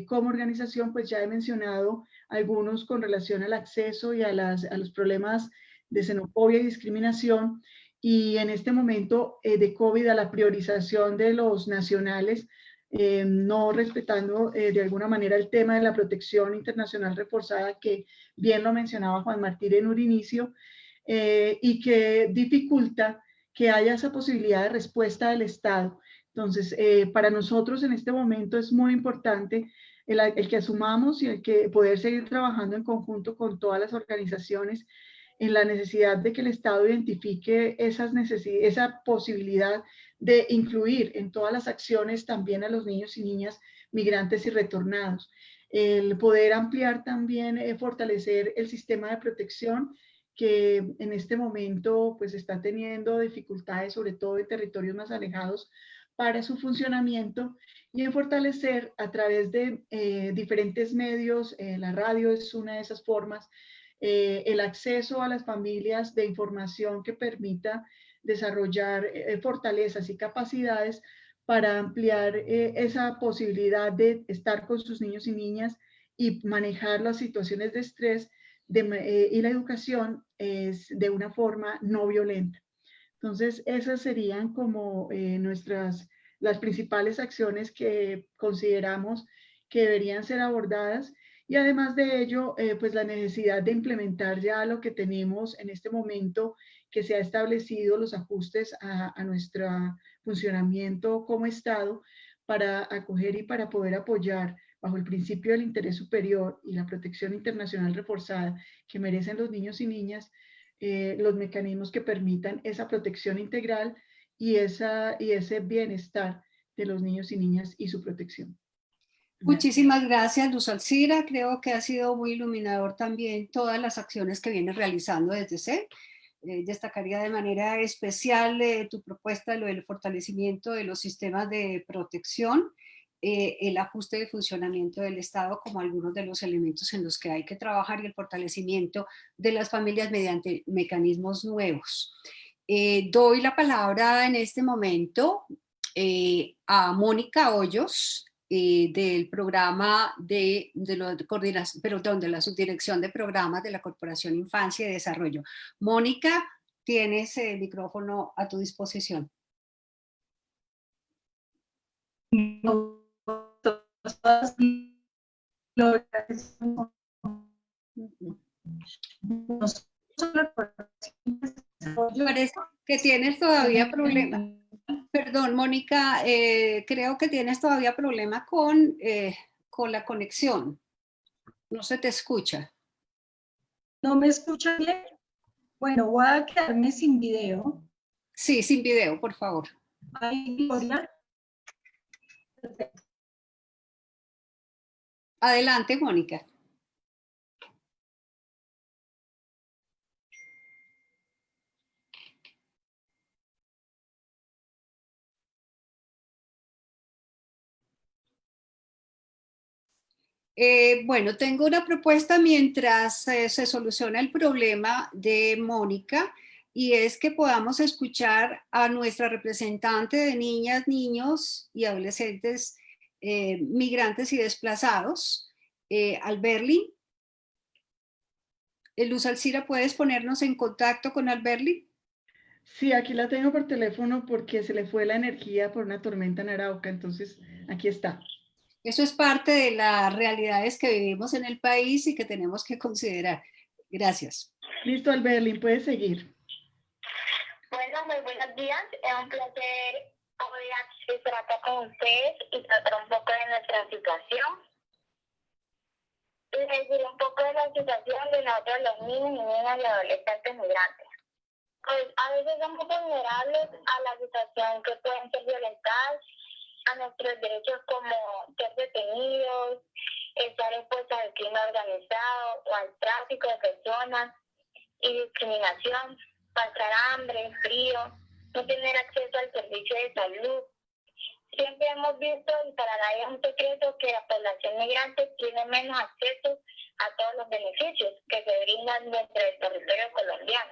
como organización, pues ya he mencionado algunos con relación al acceso y a los problemas de xenofobia y discriminación, y en este momento de COVID a la priorización de los nacionales, no respetando de alguna manera el tema de la protección internacional reforzada, que bien lo mencionaba Juan Martín en un inicio, y que dificulta que haya esa posibilidad de respuesta del Estado. Entonces, para nosotros en este momento es muy importante el que asumamos y el que poder seguir trabajando en conjunto con todas las organizaciones en la necesidad de que el Estado identifique esa posibilidad de incluir en todas las acciones también a los niños y niñas migrantes y retornados. El poder ampliar también, fortalecer el sistema de protección que en este momento pues está teniendo dificultades, sobre todo en territorios más alejados, para su funcionamiento, y en fortalecer a través de diferentes medios, la radio es una de esas formas, el acceso a las familias de información que permita desarrollar fortalezas y capacidades para ampliar esa posibilidad de estar con sus niños y niñas y manejar las situaciones de estrés y la educación es de una forma no violenta. Entonces, esas serían como las principales acciones que consideramos que deberían ser abordadas. Y además de ello, pues la necesidad de implementar ya lo que tenemos en este momento, que se ha establecido los ajustes a nuestro funcionamiento como Estado para acoger y para poder apoyar bajo el principio del interés superior y la protección internacional reforzada que merecen los niños y niñas, los mecanismos que permitan esa protección integral y ese bienestar de los niños y niñas y su protección. Muchísimas gracias, Luz Alcira. Creo que ha sido muy iluminador también todas las acciones que vienes realizando desde CEP. Destacaría de manera especial tu propuesta, lo del fortalecimiento de los sistemas de protección, el ajuste de funcionamiento del Estado como algunos de los elementos en los que hay que trabajar, y el fortalecimiento de las familias mediante mecanismos nuevos. Doy la palabra en este momento a Mónica Hoyos, del programa de la Subdirección de Programas de la Corporación Infancia y Desarrollo. Mónica, tienes el micrófono a tu disposición. Parece que tienes todavía problemas. Perdón, Mónica, creo que tienes todavía problema con la conexión. No se te escucha. ¿No me escucha bien? Bueno, voy a quedarme sin video. Sí, sin video, por favor. Ahí, Gloria. Perfecto. Adelante, Mónica. Bueno, tengo una propuesta mientras se soluciona el problema de Mónica, y es que podamos escuchar a nuestra representante de niñas, niños y adolescentes migrantes y desplazados, Alberly. Luz Alcira, ¿puedes ponernos en contacto con Alberly? Sí, aquí la tengo por teléfono porque se le fue la energía por una tormenta en Arauca, entonces aquí está. Eso es parte de las realidades que vivimos en el país y que tenemos que considerar. Gracias. Listo, Alberly, puedes seguir. Bueno, Bueno, muy buenos días. Es un placer hoy estar acá con ustedes y tratar un poco de nuestra situación. Y decir un poco de la situación de nosotros, los niños y niñas y adolescentes migrantes. Pues a veces somos vulnerables a la situación que pueden ser violentadas, a nuestros derechos como ser detenidos, estar expuestos al crimen organizado o al tráfico de personas y discriminación, pasar hambre, frío, no tener acceso al servicio de salud. Siempre hemos visto, y para nadie es un secreto, que la población migrante tiene menos acceso a todos los beneficios que se brindan dentro del territorio colombiano.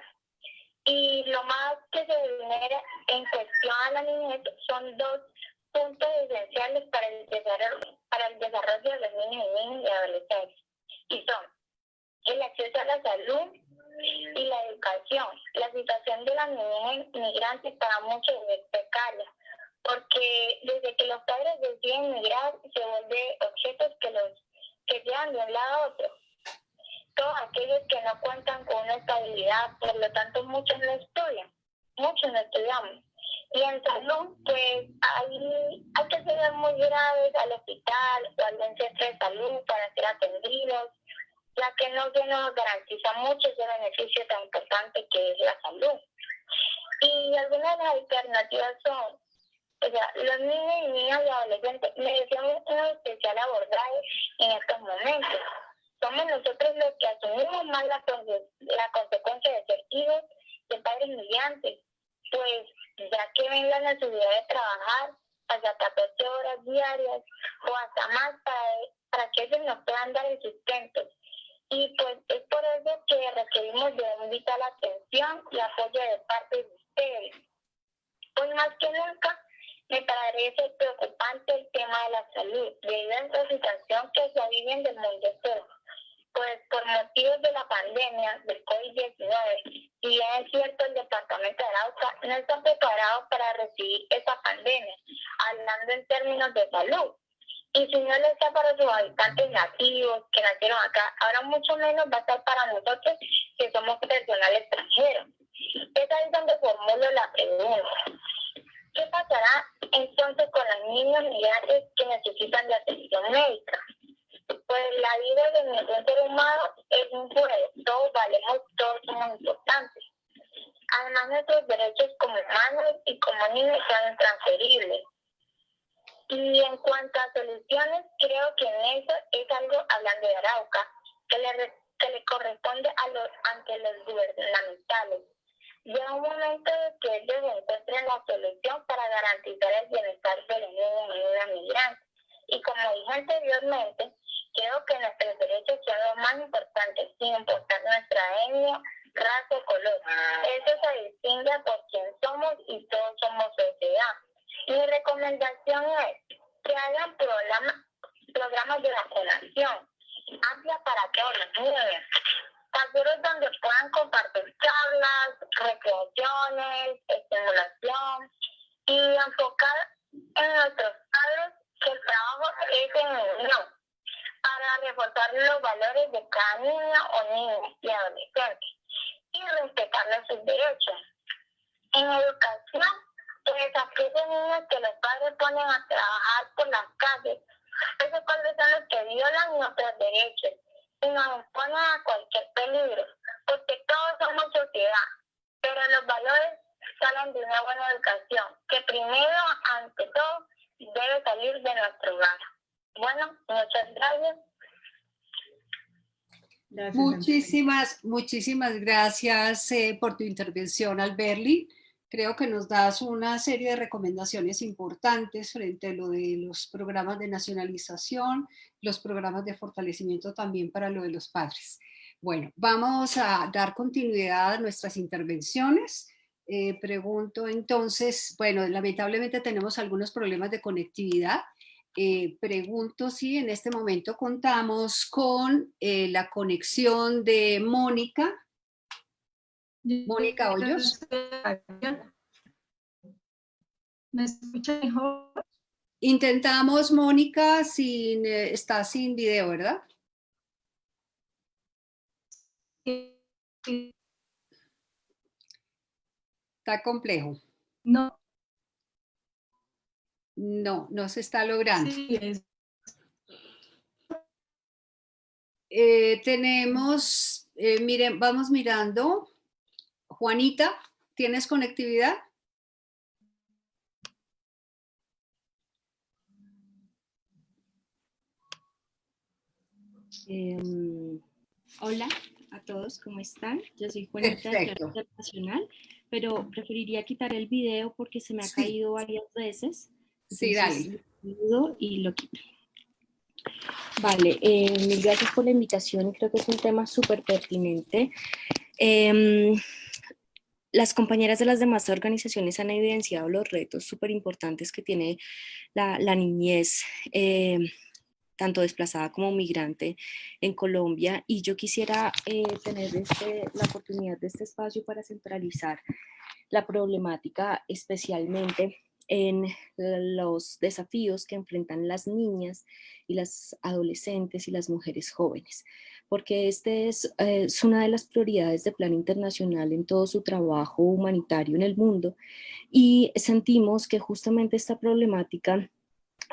Y lo más que se viene en cuestión a la niñez son dos puntos esenciales para el desarrollo de los niños y niñas y adolescentes. Y son el acceso a la salud y la educación. La situación de las niñas migrantes para muchos es precaria, porque desde que los padres deciden migrar se vuelve objetos que llevan de un lado a otro. Todos aquellos que no cuentan con una estabilidad, por lo tanto muchos no estudian, muchos no estudiamos. Y en salud, pues hay que ser muy graves al hospital o al centro de salud para ser atendidos, ya que no se nos garantiza mucho ese beneficio tan importante que es la salud. Y algunas de las alternativas son, los niños y niñas y adolescentes merecen un especial abordaje en estos momentos. Somos nosotros los que asumimos más la consecuencia de ser hijos de padres migrantes, pues ya que ven la necesidad de trabajar hasta 14 horas diarias o hasta más para que ellos nos puedan dar el sustento. Y pues es por eso que requerimos de una vital atención y apoyo de parte de ustedes. Hoy más que nunca me parece preocupante el tema de la salud, debido a esta situación que se vive en el mundo entero. Pues por motivos de la pandemia del COVID-19, y bien es cierto, el departamento de Arauca no está preparado para recibir esta pandemia, hablando en términos de salud. Y si no lo está para sus habitantes nativos que nacieron acá, ahora mucho menos va a estar para nosotros que somos personal extranjero. Es ahí donde formulo la pregunta. ¿Qué pasará entonces con los niños migrantes que necesitan de atención médica? Pues la vida de ningún ser humano es un juego, todos valemos, todos somos importantes. Además, nuestros derechos como humanos y como niños son intransferibles. Y en cuanto a soluciones, creo que en eso es algo, hablando de Arauca, que le corresponde ante los gubernamentales. Llega un momento de que ellos encuentren la solución para garantizar el bienestar de los niños y niñas migrantes. Y como dije anteriormente, creo que nuestros derechos son los más importantes, sin importar nuestra etnia, raza o color. Eso se distingue por quién somos y todos somos sociedad. Mi recomendación es que hagan programas de vacunación amplia para todos los niños, talleres donde puedan compartir charlas, recreaciones, estimulación y enfocar en nuestros padres que el trabajo es en unión para reforzar los valores de cada niño o niña y adolescente y respetarle sus derechos. En educación, pues aquellos niños que los padres ponen a trabajar por las calles, esos padres son los que violan nuestros derechos y nos exponen a cualquier peligro, porque todos somos sociedad, pero los valores salen de una buena educación, que primero, ante todo, debe salir de nuestro hogar. Bueno, muchas gracias. Muchísimas gracias por tu intervención, Alberly. Creo que nos das una serie de recomendaciones importantes frente a lo de los programas de nacionalización, los programas de fortalecimiento también para lo de los padres. Bueno, vamos a dar continuidad a nuestras intervenciones. Pregunto entonces, bueno, lamentablemente tenemos algunos problemas de conectividad. Pregunto si en este momento contamos con la conexión de Mónica. Mónica Hoyos. ¿Me escucha mejor? Intentamos, Mónica, está sin video, ¿verdad? Sí. Está complejo. No, No, no se está logrando. sí, es Tenemos, miren, vamos mirando. Juanita, ¿tienes conectividad? Hola a todos, ¿cómo están? Yo soy Juanita de Perfecto. Claro Internacional, pero preferiría quitar el video porque se me ha Sí. caído varias veces. Sí, Entonces, dale. lo saludo y lo quito. Vale, mil gracias por la invitación. Creo que es un tema súper pertinente. Las compañeras de las demás organizaciones han evidenciado los retos súper importantes que tiene la niñez, tanto desplazada como migrante en Colombia, y yo quisiera tener la oportunidad de este espacio para centralizar la problemática especialmente en los desafíos que enfrentan las niñas y las adolescentes y las mujeres jóvenes, porque este es una de las prioridades de Plan Internacional en todo su trabajo humanitario en el mundo, y sentimos que justamente esta problemática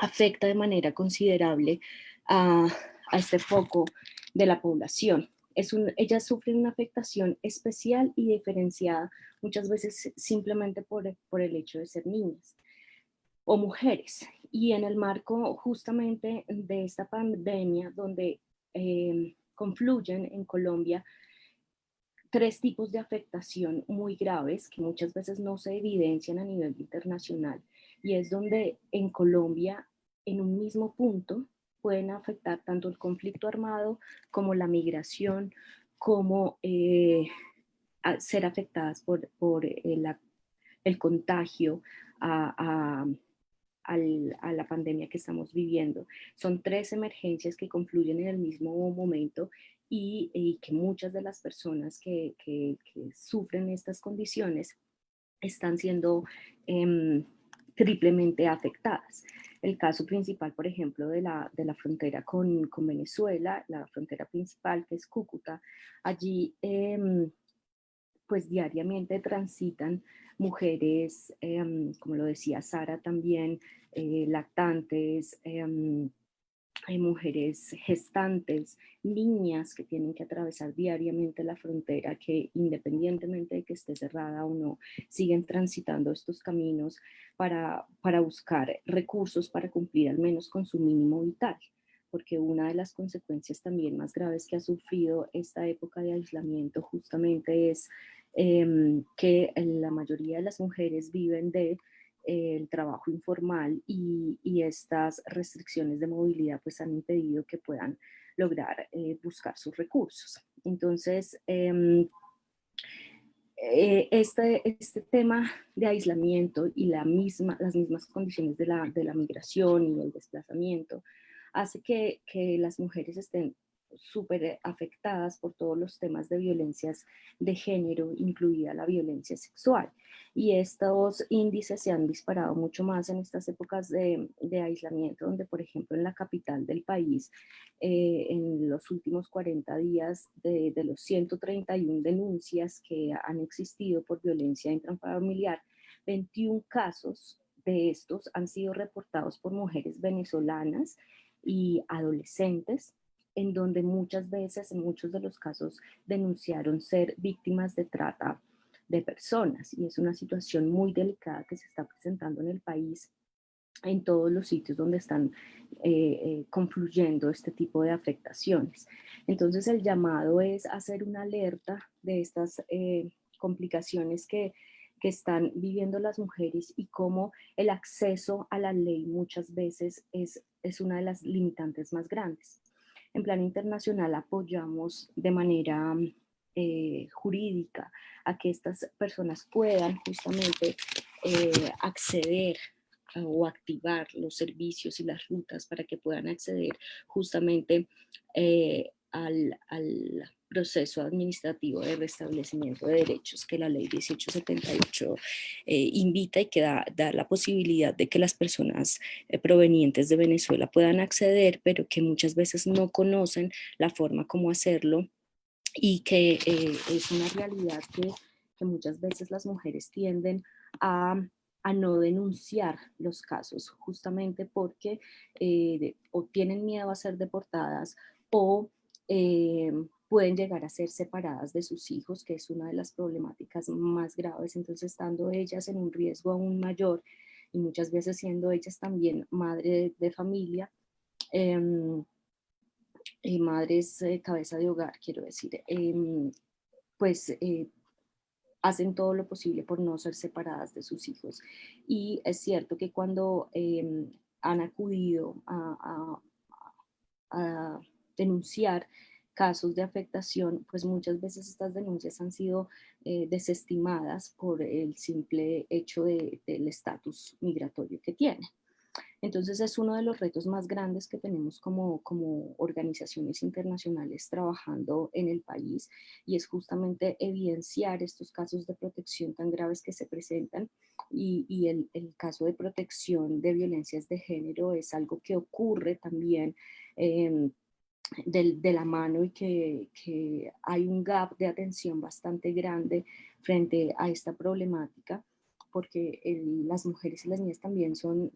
afecta de manera considerable a este foco de la población. Ellas sufren una afectación especial y diferenciada muchas veces simplemente por el hecho de ser niñas o mujeres. Y en el marco justamente de esta pandemia donde confluyen en Colombia tres tipos de afectación muy graves que muchas veces no se evidencian a nivel internacional, y es donde en Colombia, en un mismo punto, pueden afectar tanto el conflicto armado como la migración, como ser afectadas por el contagio a la pandemia que estamos viviendo. Son tres emergencias que confluyen en el mismo momento, y que muchas de las personas que sufren estas condiciones están siendo triplemente afectadas. El caso principal, por ejemplo, de la frontera con Venezuela, la frontera principal, que es Cúcuta, allí pues diariamente transitan mujeres, como lo decía Sara también, lactantes, hay mujeres gestantes, niñas que tienen que atravesar diariamente la frontera, que independientemente de que esté cerrada o no, siguen transitando estos caminos para buscar recursos para cumplir al menos con su mínimo vital. Porque una de las consecuencias también más graves que ha sufrido esta época de aislamiento justamente es que la mayoría de las mujeres viven el trabajo informal, y estas restricciones de movilidad pues han impedido que puedan lograr buscar sus recursos. Entonces, este tema de aislamiento y las mismas condiciones de la migración y el desplazamiento hace que las mujeres estén súper afectadas por todos los temas de violencias de género, incluida la violencia sexual. Y estos índices se han disparado mucho más en estas épocas de aislamiento, donde, por ejemplo, en la capital del país, en los últimos 40 días, de los 131 denuncias que han existido por violencia intrafamiliar, 21 casos de estos han sido reportados por mujeres venezolanas y adolescentes, en donde muchas veces, en muchos de los casos, denunciaron ser víctimas de trata de personas. Y es una situación muy delicada que se está presentando en el país, en todos los sitios donde están confluyendo este tipo de afectaciones. Entonces el llamado es hacer una alerta de estas complicaciones que están viviendo las mujeres, y cómo el acceso a la ley muchas veces es una de las limitantes más grandes. En Plan Internacional apoyamos de manera jurídica a que estas personas puedan justamente acceder o activar los servicios y las rutas para que puedan acceder justamente al proceso administrativo de restablecimiento de derechos que la ley 1878 invita, y que da la posibilidad de que las personas provenientes de Venezuela puedan acceder, pero que muchas veces no conocen la forma como hacerlo, y que es una realidad que muchas veces las mujeres tienden a no denunciar los casos, justamente porque o tienen miedo a ser deportadas o pueden llegar a ser separadas de sus hijos, que es una de las problemáticas más graves. Entonces, estando ellas en un riesgo aún mayor y muchas veces siendo ellas también madre de familia, madres cabeza de hogar, quiero decir, pues hacen todo lo posible por no ser separadas de sus hijos. Y es cierto que cuando han acudido a denunciar casos de afectación, pues muchas veces estas denuncias han sido desestimadas por el simple hecho del estatus migratorio que tienen. Entonces es uno de los retos más grandes que tenemos como organizaciones internacionales trabajando en el país, y es justamente evidenciar estos casos de protección tan graves que se presentan, y el caso de protección de violencias de género es algo que ocurre también de la mano, y que hay un gap de atención bastante grande frente a esta problemática, porque las mujeres y las niñas también son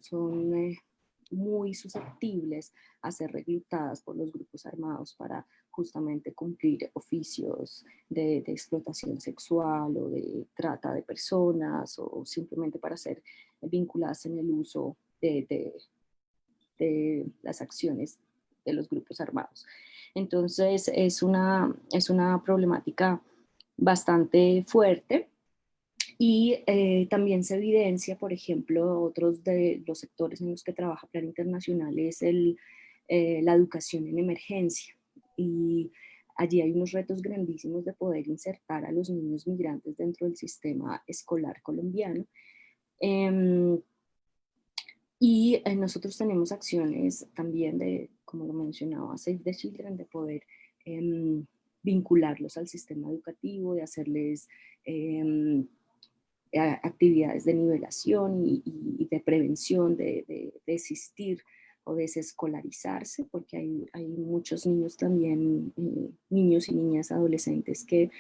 muy susceptibles a ser reclutadas por los grupos armados para justamente cumplir oficios de explotación sexual o de trata de personas, o simplemente para ser vinculadas en el uso de las acciones de los grupos armados. Entonces es una problemática bastante fuerte. Y también se evidencia, por ejemplo, otros de los sectores en los que trabaja Plan Internacional es la educación en emergencia. Y allí hay unos retos grandísimos de poder insertar a los niños migrantes dentro del sistema escolar colombiano. Y nosotros tenemos acciones también de, como lo mencionaba, Save the Children, de poder vincularlos al sistema educativo, de hacerles actividades de nivelación y de prevención, de desistir o desescolarizarse, porque hay muchos niños también, niños y niñas adolescentes que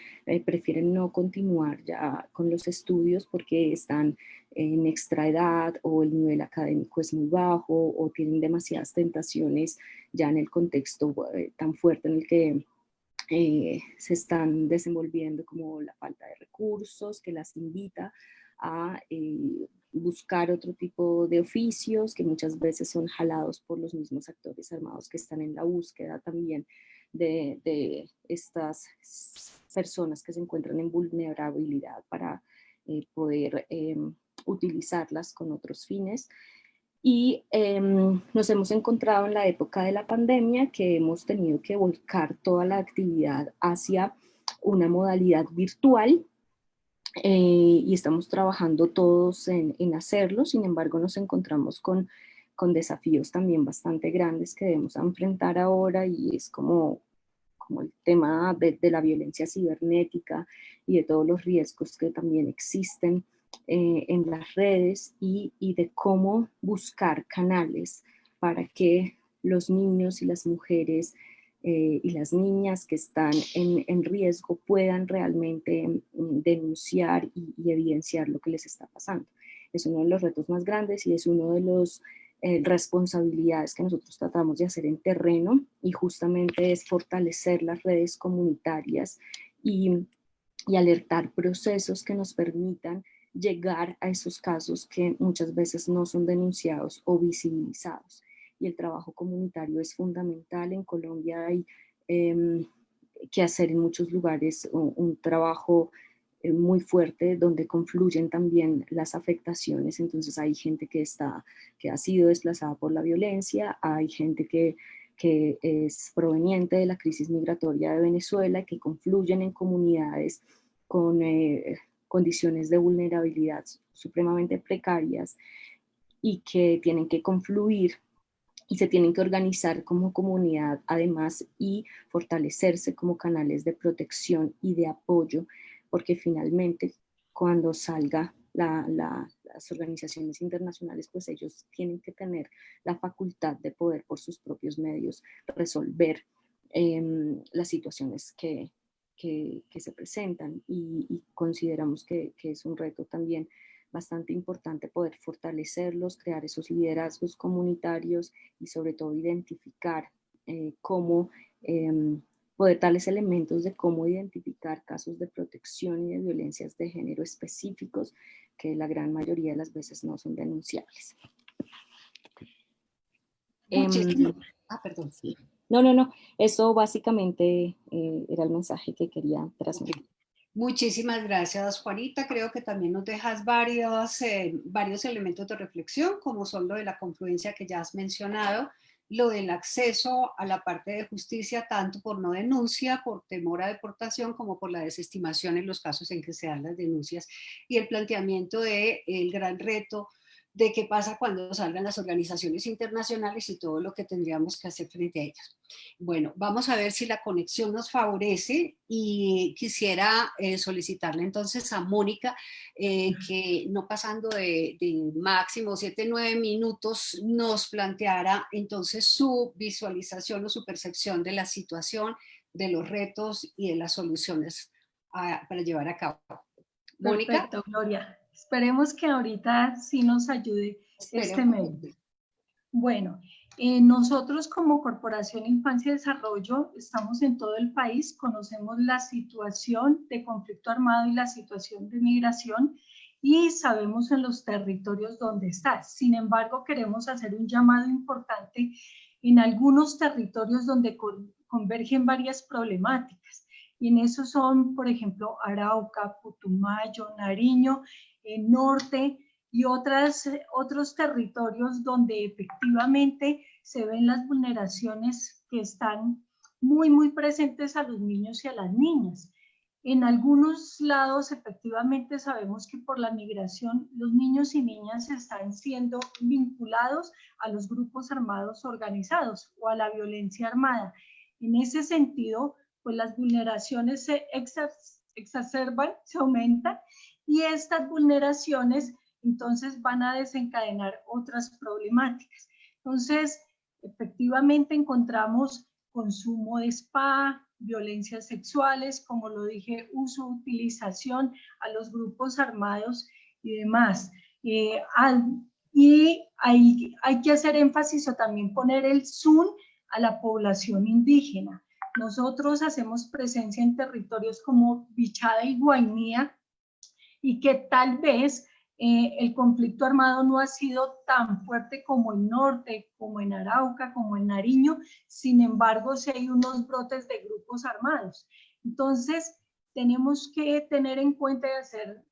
prefieren no continuar ya con los estudios porque están en extra edad, o el nivel académico es muy bajo, o tienen demasiadas tentaciones ya en el contexto tan fuerte en el que se están desenvolviendo, como la falta de recursos que las invita a buscar otro tipo de oficios que muchas veces son jalados por los mismos actores armados que están en la búsqueda también de estas personas que se encuentran en vulnerabilidad para poder utilizarlas con otros fines. Y nos hemos encontrado en la época de la pandemia que hemos tenido que volcar toda la actividad hacia una modalidad virtual, y estamos trabajando todos en hacerlo. Sin embargo, nos encontramos con desafíos también bastante grandes que debemos enfrentar ahora, y es como el tema de la violencia cibernética y de todos los riesgos que también existen en las redes, y de cómo buscar canales para que los niños y las mujeres y las niñas que están en riesgo puedan realmente denunciar y evidenciar lo que les está pasando. Es uno de los retos más grandes, y es uno de los responsabilidades que nosotros tratamos de hacer en terreno, y justamente es fortalecer las redes comunitarias y alertar procesos que nos permitan llegar a esos casos que muchas veces no son denunciados o visibilizados. Y el trabajo comunitario es fundamental. En Colombia hay que hacer en muchos lugares un trabajo muy fuerte, donde confluyen también las afectaciones. Entonces hay gente que ha sido desplazada por la violencia, hay gente que es proveniente de la crisis migratoria de Venezuela, que confluyen en comunidades con condiciones de vulnerabilidad supremamente precarias, y que tienen que confluir y se tienen que organizar como comunidad además, y fortalecerse como canales de protección y de apoyo, porque finalmente cuando salga las organizaciones internacionales, pues ellos tienen que tener la facultad de poder por sus propios medios resolver las situaciones que que se presentan y consideramos que es un reto también bastante importante poder fortalecerlos, crear esos liderazgos comunitarios y sobre todo identificar cómo poder darles elementos de cómo identificar casos de protección y de violencias de género específicos que la gran mayoría de las veces no son denunciables. Perdón. Sí. No. Eso básicamente era el mensaje que quería transmitir. Okay. Muchísimas gracias, Juanita. Creo que también nos dejas varios elementos de reflexión, como son lo de la confluencia que ya has mencionado, lo del acceso a la parte de justicia, tanto por no denuncia, por temor a deportación, como por la desestimación en los casos en que se dan las denuncias, y el planteamiento del gran reto de qué pasa cuando salgan las organizaciones internacionales y todo lo que tendríamos que hacer frente a ellas. Bueno, vamos a ver si la conexión nos favorece y quisiera solicitarle entonces a Mónica que no pasando de máximo 7-9 minutos nos planteara entonces su visualización o su percepción de la situación, de los retos y de las soluciones para llevar a cabo. Mónica. Perfecto, Gloria. Esperemos que ahorita sí nos ayude este medio. Bueno, nosotros como Corporación Infancia y Desarrollo estamos en todo el país, conocemos la situación de conflicto armado y la situación de migración y sabemos en los territorios dónde está. Sin embargo, queremos hacer un llamado importante en algunos territorios donde convergen varias problemáticas. Y en esos son, por ejemplo, Arauca, Putumayo, Nariño, Norte y otros territorios donde efectivamente se ven las vulneraciones que están muy presentes a los niños y a las niñas. En algunos lados efectivamente sabemos que por la migración los niños y niñas están siendo vinculados a los grupos armados organizados o a la violencia armada. En ese sentido, pues las vulneraciones se exacerban, se aumentan y estas vulneraciones entonces van a desencadenar otras problemáticas. Entonces, efectivamente encontramos consumo de spa, violencias sexuales, como lo dije, uso, utilización a los grupos armados y demás. Y hay que hacer énfasis o también poner el zoom a la población indígena. Nosotros hacemos presencia en territorios como Bichada y Guainía y que tal vez el conflicto armado no ha sido tan fuerte como en Norte, como en Arauca, como en Nariño, sin embargo, sí hay unos brotes de grupos armados. Entonces, tenemos que tener en cuenta y hacer,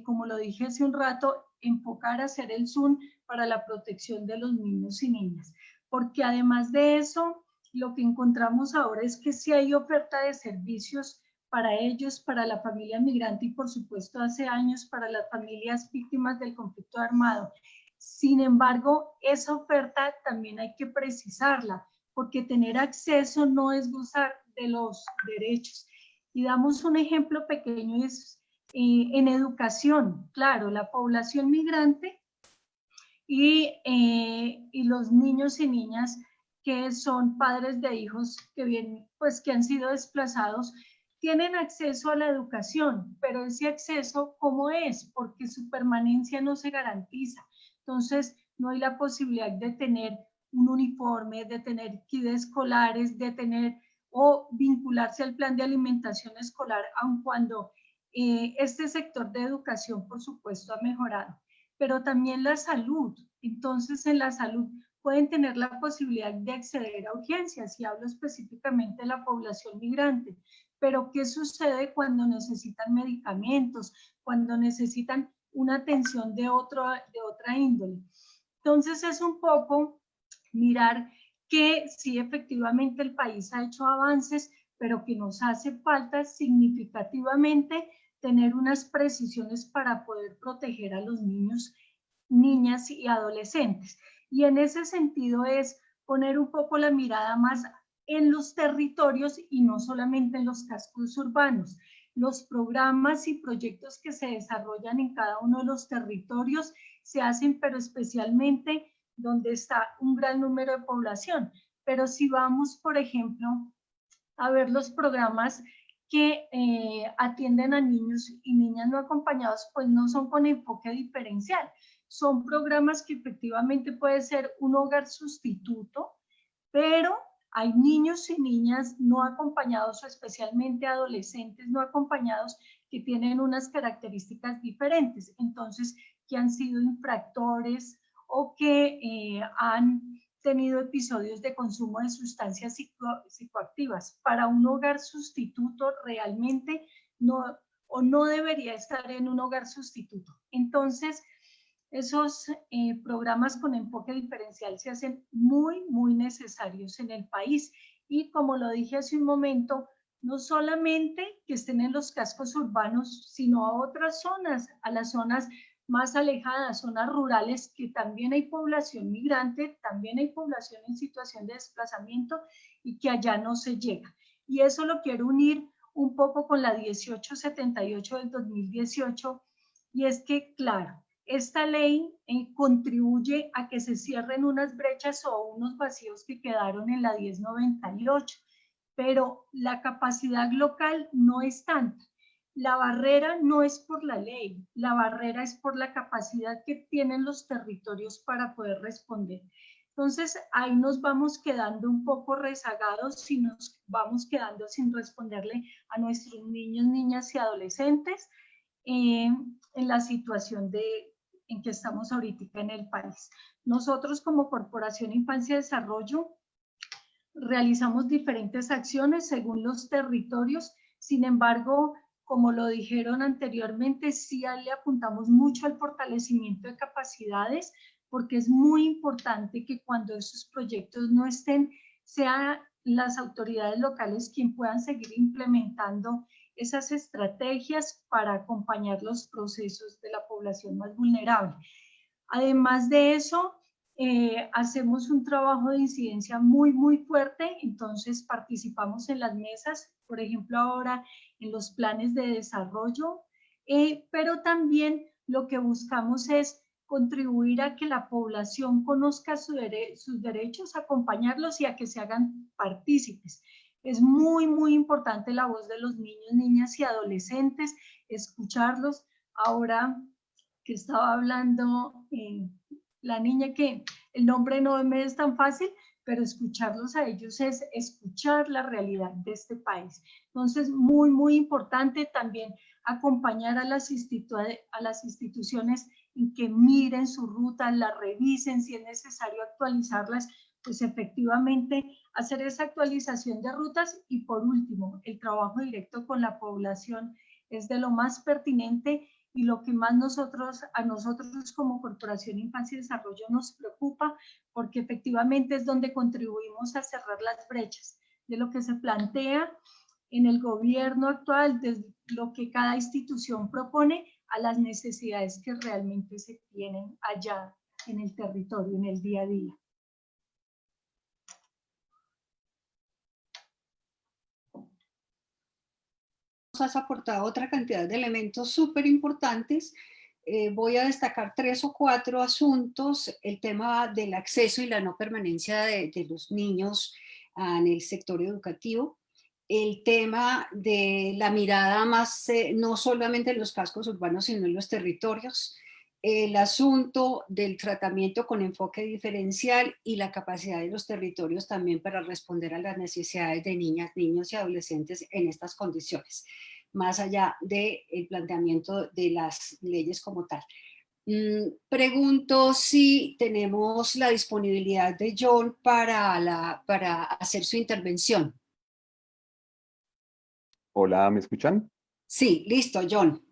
como lo dije hace un rato, enfocar a hacer el zoom para la protección de los niños y niñas, porque además de eso, lo que encontramos ahora es que sí hay oferta de servicios para ellos, para la familia migrante y por supuesto hace años para las familias víctimas del conflicto armado. Sin embargo, esa oferta también hay que precisarla, porque tener acceso no es gozar de los derechos. Y damos un ejemplo pequeño, es en educación. Claro, la población migrante y los niños y niñas que son padres de hijos que han sido desplazados, tienen acceso a la educación, pero ese acceso, ¿cómo es? Porque su permanencia no se garantiza. Entonces, no hay la posibilidad de tener un uniforme, de tener kits escolares, de tener o vincularse al plan de alimentación escolar, aun cuando este sector de educación, por supuesto, ha mejorado. Pero también la salud. Entonces, en la salud pueden tener la posibilidad de acceder a urgencias, y hablo específicamente de la población migrante. Pero ¿qué sucede cuando necesitan medicamentos, cuando necesitan una atención de otra índole? Entonces es un poco mirar que sí, efectivamente el país ha hecho avances, pero que nos hace falta significativamente tener unas precisiones para poder proteger a los niños, niñas y adolescentes. Y en ese sentido es poner un poco la mirada más en los territorios y no solamente en los cascos urbanos. Los programas y proyectos que se desarrollan en cada uno de los territorios se hacen, pero especialmente donde está un gran número de población. Pero si vamos, por ejemplo, a ver los programas que atienden a niños y niñas no acompañados, pues no son con enfoque diferencial. Son programas que efectivamente puede ser un hogar sustituto, pero hay niños y niñas no acompañados o especialmente adolescentes no acompañados que tienen unas características diferentes, entonces que han sido infractores o que han tenido episodios de consumo de sustancias psicoactivas. Para un hogar sustituto realmente no, o no debería estar en un hogar sustituto. Entonces, esos programas con enfoque diferencial se hacen muy, muy necesarios en el país. Y como lo dije hace un momento, no solamente que estén en los cascos urbanos, sino a otras zonas, a las zonas más alejadas, zonas rurales, que también hay población migrante, también hay población en situación de desplazamiento y que allá no se llega. Y eso lo quiero unir un poco con la 1878 del 2018, y es que, claro, esta ley contribuye a que se cierren unas brechas o unos vacíos que quedaron en la 1098, pero la capacidad local no es tanta. La barrera no es por la ley, la barrera es por la capacidad que tienen los territorios para poder responder. Entonces, ahí nos vamos quedando un poco rezagados y nos vamos quedando sin responderle a nuestros niños, niñas y adolescentes en la situación en que estamos ahorita en el país. Nosotros como Corporación Infancia y Desarrollo realizamos diferentes acciones según los territorios, sin embargo, como lo dijeron anteriormente, sí le apuntamos mucho al fortalecimiento de capacidades, porque es muy importante que cuando esos proyectos no estén, sean las autoridades locales quienes puedan seguir implementando esas estrategias para acompañar los procesos de la población más vulnerable. Además de eso, hacemos un trabajo de incidencia muy, muy fuerte, entonces participamos en las mesas, por ejemplo ahora en los planes de desarrollo, pero también lo que buscamos es contribuir a que la población conozca sus derechos, acompañarlos y a que se hagan partícipes. Es muy, muy importante la voz de los niños, niñas y adolescentes, escucharlos. Ahora que estaba hablando la niña, que el nombre no me es tan fácil, pero escucharlos a ellos es escuchar la realidad de este país. Entonces, muy, muy importante también acompañar a las instituciones en que miren su ruta, la revisen, si es necesario actualizarlas, pues efectivamente hacer esa actualización de rutas. Y por último, el trabajo directo con la población es de lo más pertinente y lo que más a nosotros como Corporación Infancia y Desarrollo nos preocupa, porque efectivamente es donde contribuimos a cerrar las brechas de lo que se plantea en el gobierno actual, desde lo que cada institución propone a las necesidades que realmente se tienen allá en el territorio, en el día a día. Has aportado otra cantidad de elementos súper importantes. Voy a destacar 3 o 4 asuntos: el tema del acceso y la no permanencia de los niños en el sector educativo, el tema de la mirada más, no solamente en los cascos urbanos, sino en los territorios, el asunto del tratamiento con enfoque diferencial y la capacidad de los territorios también para responder a las necesidades de niñas, niños y adolescentes en estas condiciones, más allá del planteamiento de las leyes como tal. Pregunto si tenemos la disponibilidad de John para hacer su intervención. Hola, ¿me escuchan? Sí, listo, John.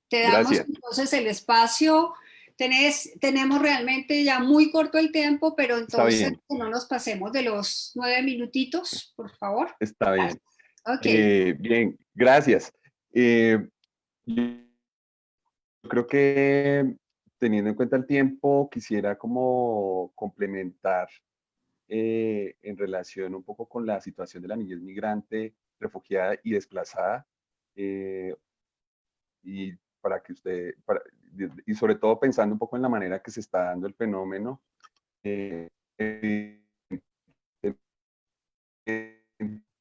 Te damos Gracias. entonces el espacio. Tenemos realmente ya muy corto el tiempo, pero entonces Está bien. que no nos pasemos de los 9 minutitos, por favor. Está bien. Ok. Bien, gracias. Yo creo que teniendo en cuenta el tiempo, quisiera como complementar en relación un poco con la situación de la niñez migrante, refugiada y desplazada, y para que y sobre todo pensando un poco en la manera que se está dando el fenómeno,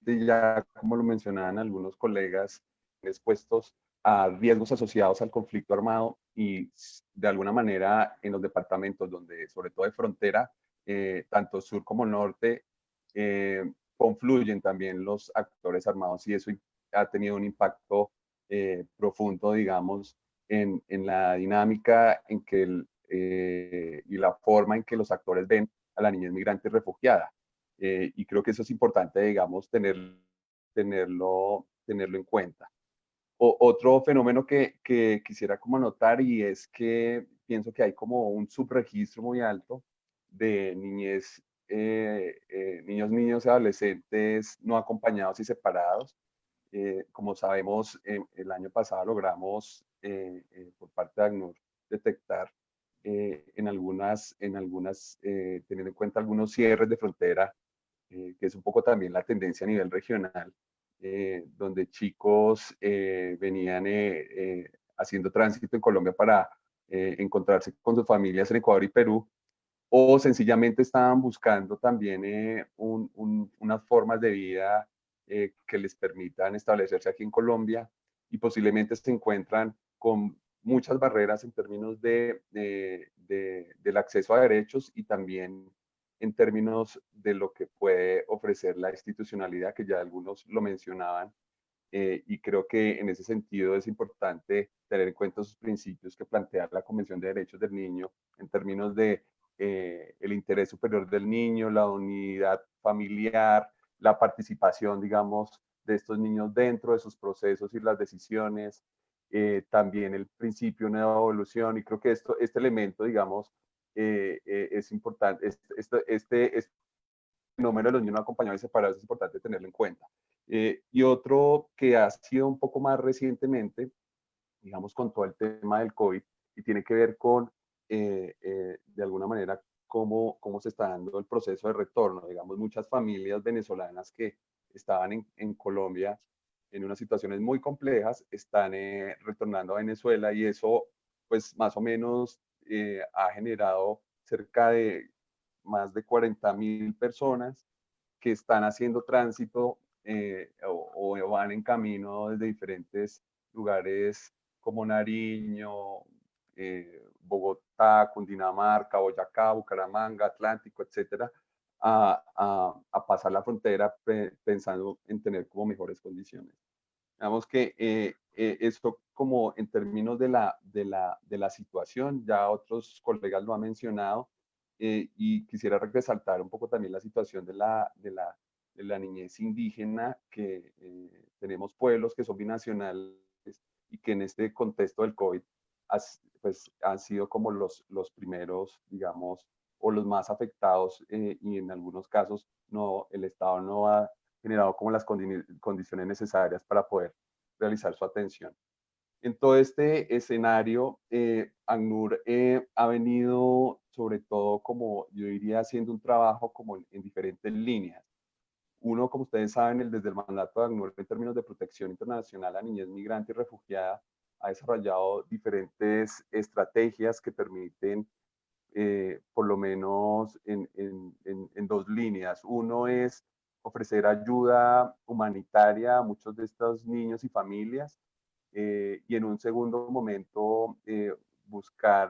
ya como lo mencionaban algunos colegas, expuestos a riesgos asociados al conflicto armado y de alguna manera en los departamentos donde, sobre todo de frontera, tanto sur como norte, confluyen también los actores armados y eso ha tenido un impacto profundo, digamos, en la dinámica en que y la forma en que los actores ven a la niñez migrante y refugiada. Y creo que eso es importante, digamos, tenerlo en cuenta. Otro fenómeno que quisiera como notar y es que pienso que hay como un subregistro muy alto de niñez, niños y adolescentes no acompañados y separados. Como sabemos, el año pasado logramos por parte de ACNUR detectar en algunas teniendo en cuenta algunos cierres de frontera, que es un poco también la tendencia a nivel regional, donde chicos venían haciendo tránsito en Colombia para encontrarse con sus familias en Ecuador y Perú, o sencillamente estaban buscando también unas formas de vida que les permitan establecerse aquí en Colombia y posiblemente se encuentran con muchas barreras en términos del acceso a derechos y también en términos de lo que puede ofrecer la institucionalidad, que ya algunos lo mencionaban, y creo que en ese sentido es importante tener en cuenta esos principios que plantea la Convención de Derechos del Niño en términos de el interés superior del niño, la unidad familiar, la participación, digamos, de estos niños dentro de sus procesos y las decisiones, también el principio de una evolución, y creo que este elemento, digamos, es importante, este fenómeno de los niños no acompañados y separados es importante tenerlo en cuenta. Y otro que ha sido un poco más recientemente, digamos, con todo el tema del COVID, y tiene que ver con, de alguna manera, cómo se está dando el proceso de retorno. Digamos, muchas familias venezolanas que estaban en Colombia en unas situaciones muy complejas, están retornando a Venezuela y eso, pues, más o menos ha generado cerca de más de 40.000 personas que están haciendo tránsito o van en camino desde diferentes lugares como Nariño, Bogotá, Cundinamarca, Boyacá, Bucaramanga, Atlántico, etcétera, a pasar la frontera pensando en tener como mejores condiciones. Digamos que esto como en términos de la situación, ya otros colegas lo han mencionado, y quisiera resaltar un poco también la situación de la niñez indígena, que tenemos pueblos que son binacionales y que en este contexto del COVID pues, han sido como los primeros, digamos, o los más afectados, y en algunos casos el Estado no ha generado como las condiciones necesarias para poder realizar su atención. En todo este escenario, ACNUR ha venido sobre todo como yo diría haciendo un trabajo como en diferentes líneas. Uno, como ustedes saben, desde el mandato de ACNUR en términos de protección internacional a niñez migrante y refugiada, ha desarrollado diferentes estrategias que permiten, por lo menos en dos líneas. Uno es ofrecer ayuda humanitaria a muchos de estos niños y familias, y en un segundo momento buscar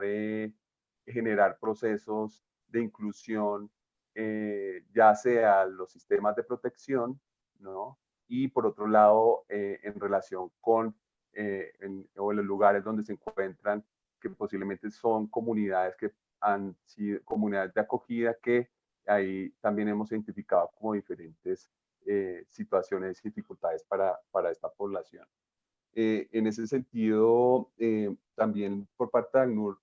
generar procesos de inclusión, ya sea los sistemas de protección, ¿no? Y por otro lado, en relación con o los lugares donde se encuentran, que posiblemente son comunidades que han sido comunidades de acogida, que ahí también hemos identificado como diferentes situaciones y dificultades para esta población. En ese sentido, también por parte de ACNUR,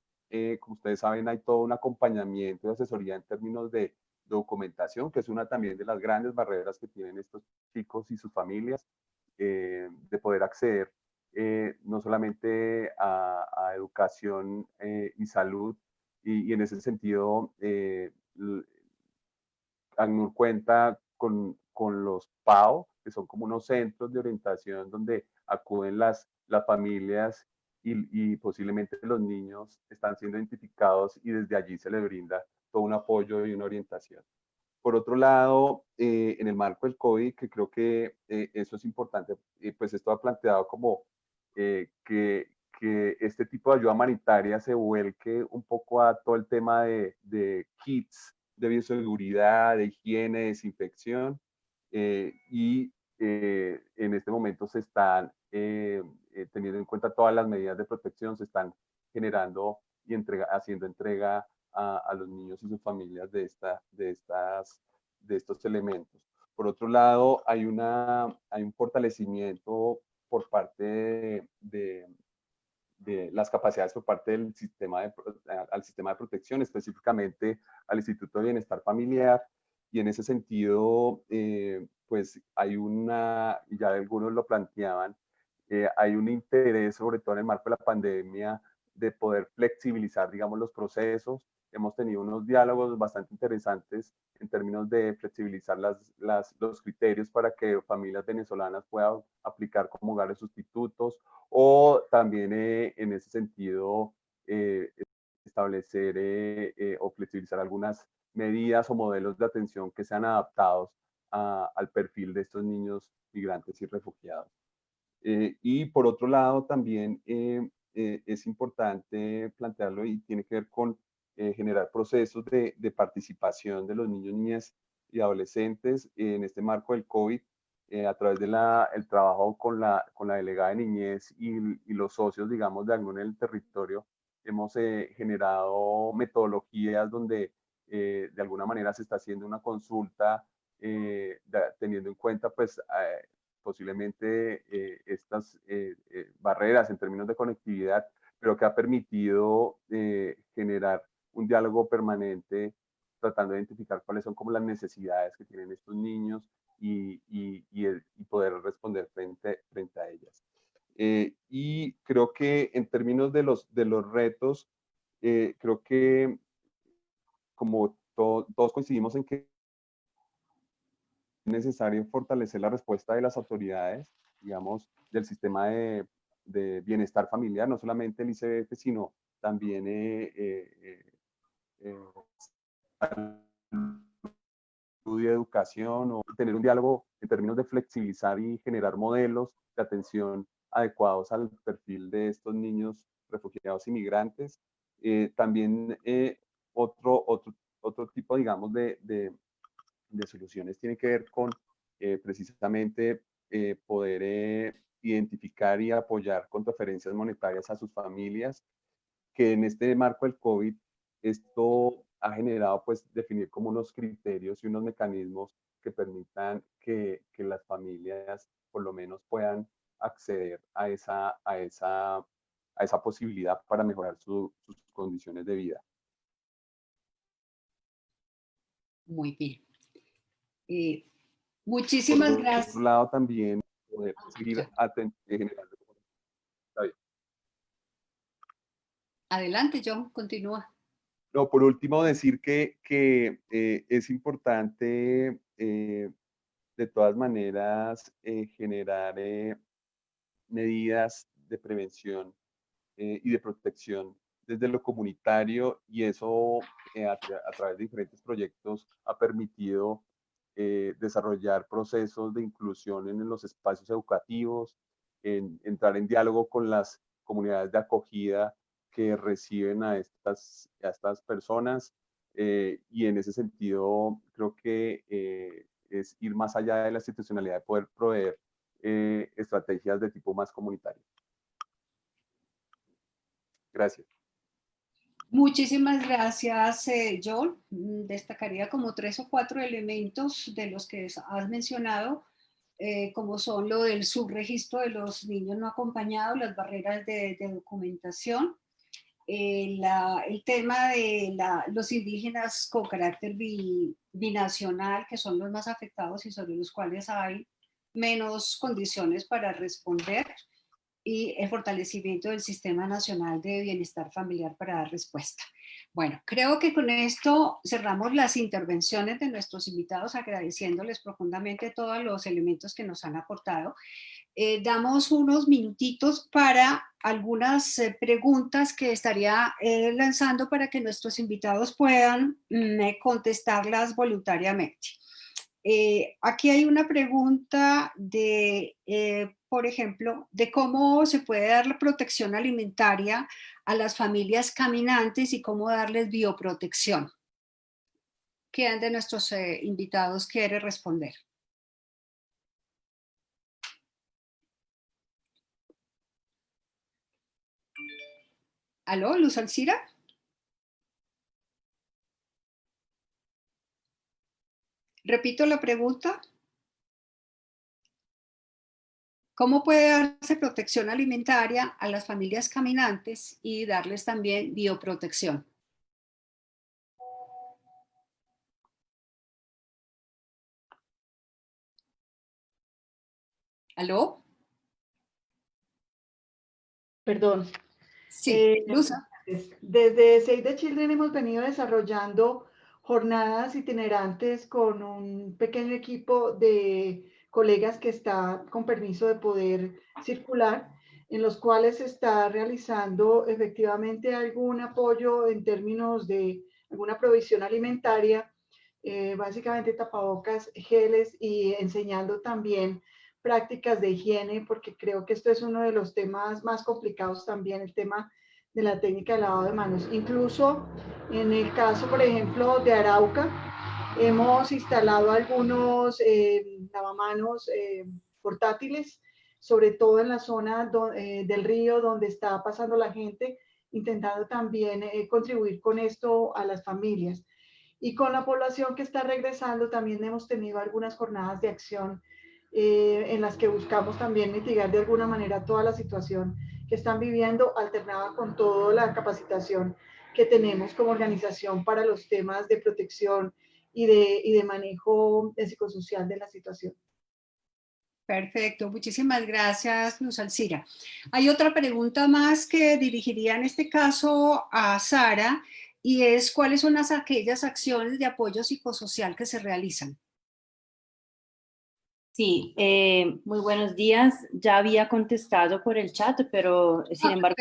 como ustedes saben, hay todo un acompañamiento y asesoría en términos de documentación, que es una también de las grandes barreras que tienen estos chicos y sus familias, de poder acceder no solamente a educación y salud, y en ese sentido, ACNUR cuenta con los PAO, que son como unos centros de orientación donde acuden las familias y posiblemente los niños están siendo identificados y desde allí se les brinda todo un apoyo y una orientación. Por otro lado, en el marco del COVID, que creo que eso es importante, pues esto ha planteado como que este tipo de ayuda humanitaria se vuelque un poco a todo el tema de kits de bioseguridad, de higiene, de desinfección, y en este momento se están teniendo en cuenta todas las medidas de protección, se están generando y haciendo entrega a los niños y sus familias de estos elementos. Por otro lado, hay un fortalecimiento por parte de las capacidades por parte del al sistema de protección, específicamente al Instituto de Bienestar Familiar, y en ese sentido, pues hay y ya algunos lo planteaban, hay un interés, sobre todo en el marco de la pandemia, de poder flexibilizar, digamos, los procesos. Hemos tenido unos diálogos bastante interesantes en términos de flexibilizar los criterios para que familias venezolanas puedan aplicar como hogares sustitutos, o también en ese sentido establecer o flexibilizar algunas medidas o modelos de atención que sean adaptados al perfil de estos niños migrantes y refugiados. Y por otro lado, también es importante plantearlo y tiene que ver con generar procesos de participación de los niños, niñas y adolescentes en este marco del COVID, a través del trabajo con la delegada de niñez y los socios, digamos, de ACNUR en el territorio. Hemos generado metodologías donde de alguna manera se está haciendo una consulta teniendo en cuenta pues posiblemente estas barreras en términos de conectividad, pero que ha permitido generar un diálogo permanente tratando de identificar cuáles son como las necesidades que tienen estos niños y poder responder frente a ellas. Y creo que en términos de los retos, creo que como todos coincidimos en que es necesario fortalecer la respuesta de las autoridades, digamos, del sistema de bienestar familiar, no solamente el ICBF, sino también salud y educación, o tener un diálogo en términos de flexibilizar y generar modelos de atención adecuados al perfil de estos niños refugiados y migrantes. También otro tipo, digamos, de soluciones tiene que ver con precisamente poder identificar y apoyar con transferencias monetarias a sus familias, que en este marco del COVID esto ha generado pues definir como unos criterios y unos mecanismos que permitan que las familias por lo menos puedan acceder a esa posibilidad para mejorar sus condiciones de vida. Muy bien. Muchísimas gracias. Por otro lado también poder seguir generando. Adelante, John, continúa. No, por último, decir que es importante de todas maneras generar medidas de prevención y de protección desde lo comunitario, y eso a través de diferentes proyectos ha permitido desarrollar procesos de inclusión en los espacios educativos, entrar en diálogo con las comunidades de acogida que reciben a estas personas, y en ese sentido creo que es ir más allá de la institucionalidad de poder proveer estrategias de tipo más comunitario. Gracias. Muchísimas gracias, John. Destacaría como 3 o 4 elementos de los que has mencionado, como son lo del subregistro de los niños no acompañados, las barreras de documentación, el tema de los indígenas con carácter binacional, que son los más afectados y sobre los cuales hay menos condiciones para responder, y el fortalecimiento del Sistema Nacional de Bienestar Familiar para dar respuesta. Bueno, creo que con esto cerramos las intervenciones de nuestros invitados, agradeciéndoles profundamente todos los elementos que nos han aportado. Damos unos minutitos para algunas preguntas que estaría lanzando para que nuestros invitados puedan contestarlas voluntariamente. Aquí hay una pregunta de, por ejemplo, de cómo se puede dar la protección alimentaria a las familias caminantes y cómo darles bioprotección. ¿Quién de nuestros invitados quiere responder? ¿Aló, Luz Alcira? Repito la pregunta. ¿Cómo puede darse protección alimentaria a las familias caminantes y darles también bioprotección? ¿Aló? Perdón. Sí, Luza. Desde Save the Children hemos venido desarrollando jornadas itinerantes con un pequeño equipo de colegas que está con permiso de poder circular, en los cuales se está realizando efectivamente algún apoyo en términos de alguna provisión alimentaria, básicamente tapabocas, geles y enseñando también prácticas de higiene, porque creo que esto es uno de los temas más complicados también, el tema de la técnica de lavado de manos. Incluso en el caso, por ejemplo, de Arauca, hemos instalado algunos lavamanos portátiles, sobre todo en la zona del río donde está pasando la gente, intentando también contribuir con esto a las familias. Y con la población que está regresando, también hemos tenido algunas jornadas de acción en las que buscamos también mitigar de alguna manera toda la situación que están viviendo, alternada con toda la capacitación que tenemos como organización para los temas de protección y de manejo psicosocial de la situación. Perfecto, muchísimas gracias, Luz Alcira. Hay otra pregunta más que dirigiría en este caso a Sara, y es ¿cuáles son aquellas acciones de apoyo psicosocial que se realizan? Sí, muy buenos días. Ya había contestado por el chat, pero sin embargo,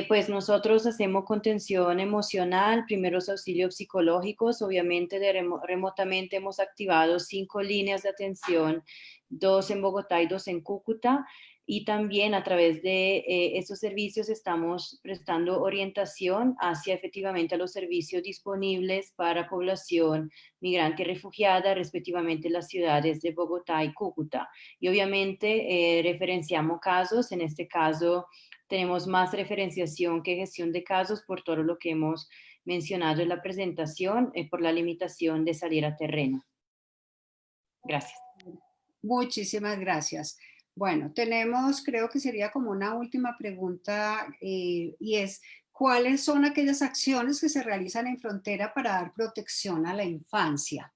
pues nosotros hacemos contención emocional, primeros auxilios psicológicos. Obviamente remotamente hemos activado 5 líneas de atención, 2 en Bogotá y 2 en Cúcuta. Y también a través de estos servicios estamos prestando orientación hacia efectivamente a los servicios disponibles para población migrante y refugiada, respectivamente las ciudades de Bogotá y Cúcuta. Y obviamente referenciamos casos, en este caso tenemos más referenciación que gestión de casos por todo lo que hemos mencionado en la presentación, por la limitación de salir a terreno. Gracias. Muchísimas gracias. Bueno, tenemos, creo que sería como una última pregunta, y es, ¿cuáles son aquellas acciones que se realizan en frontera para dar protección a la infancia?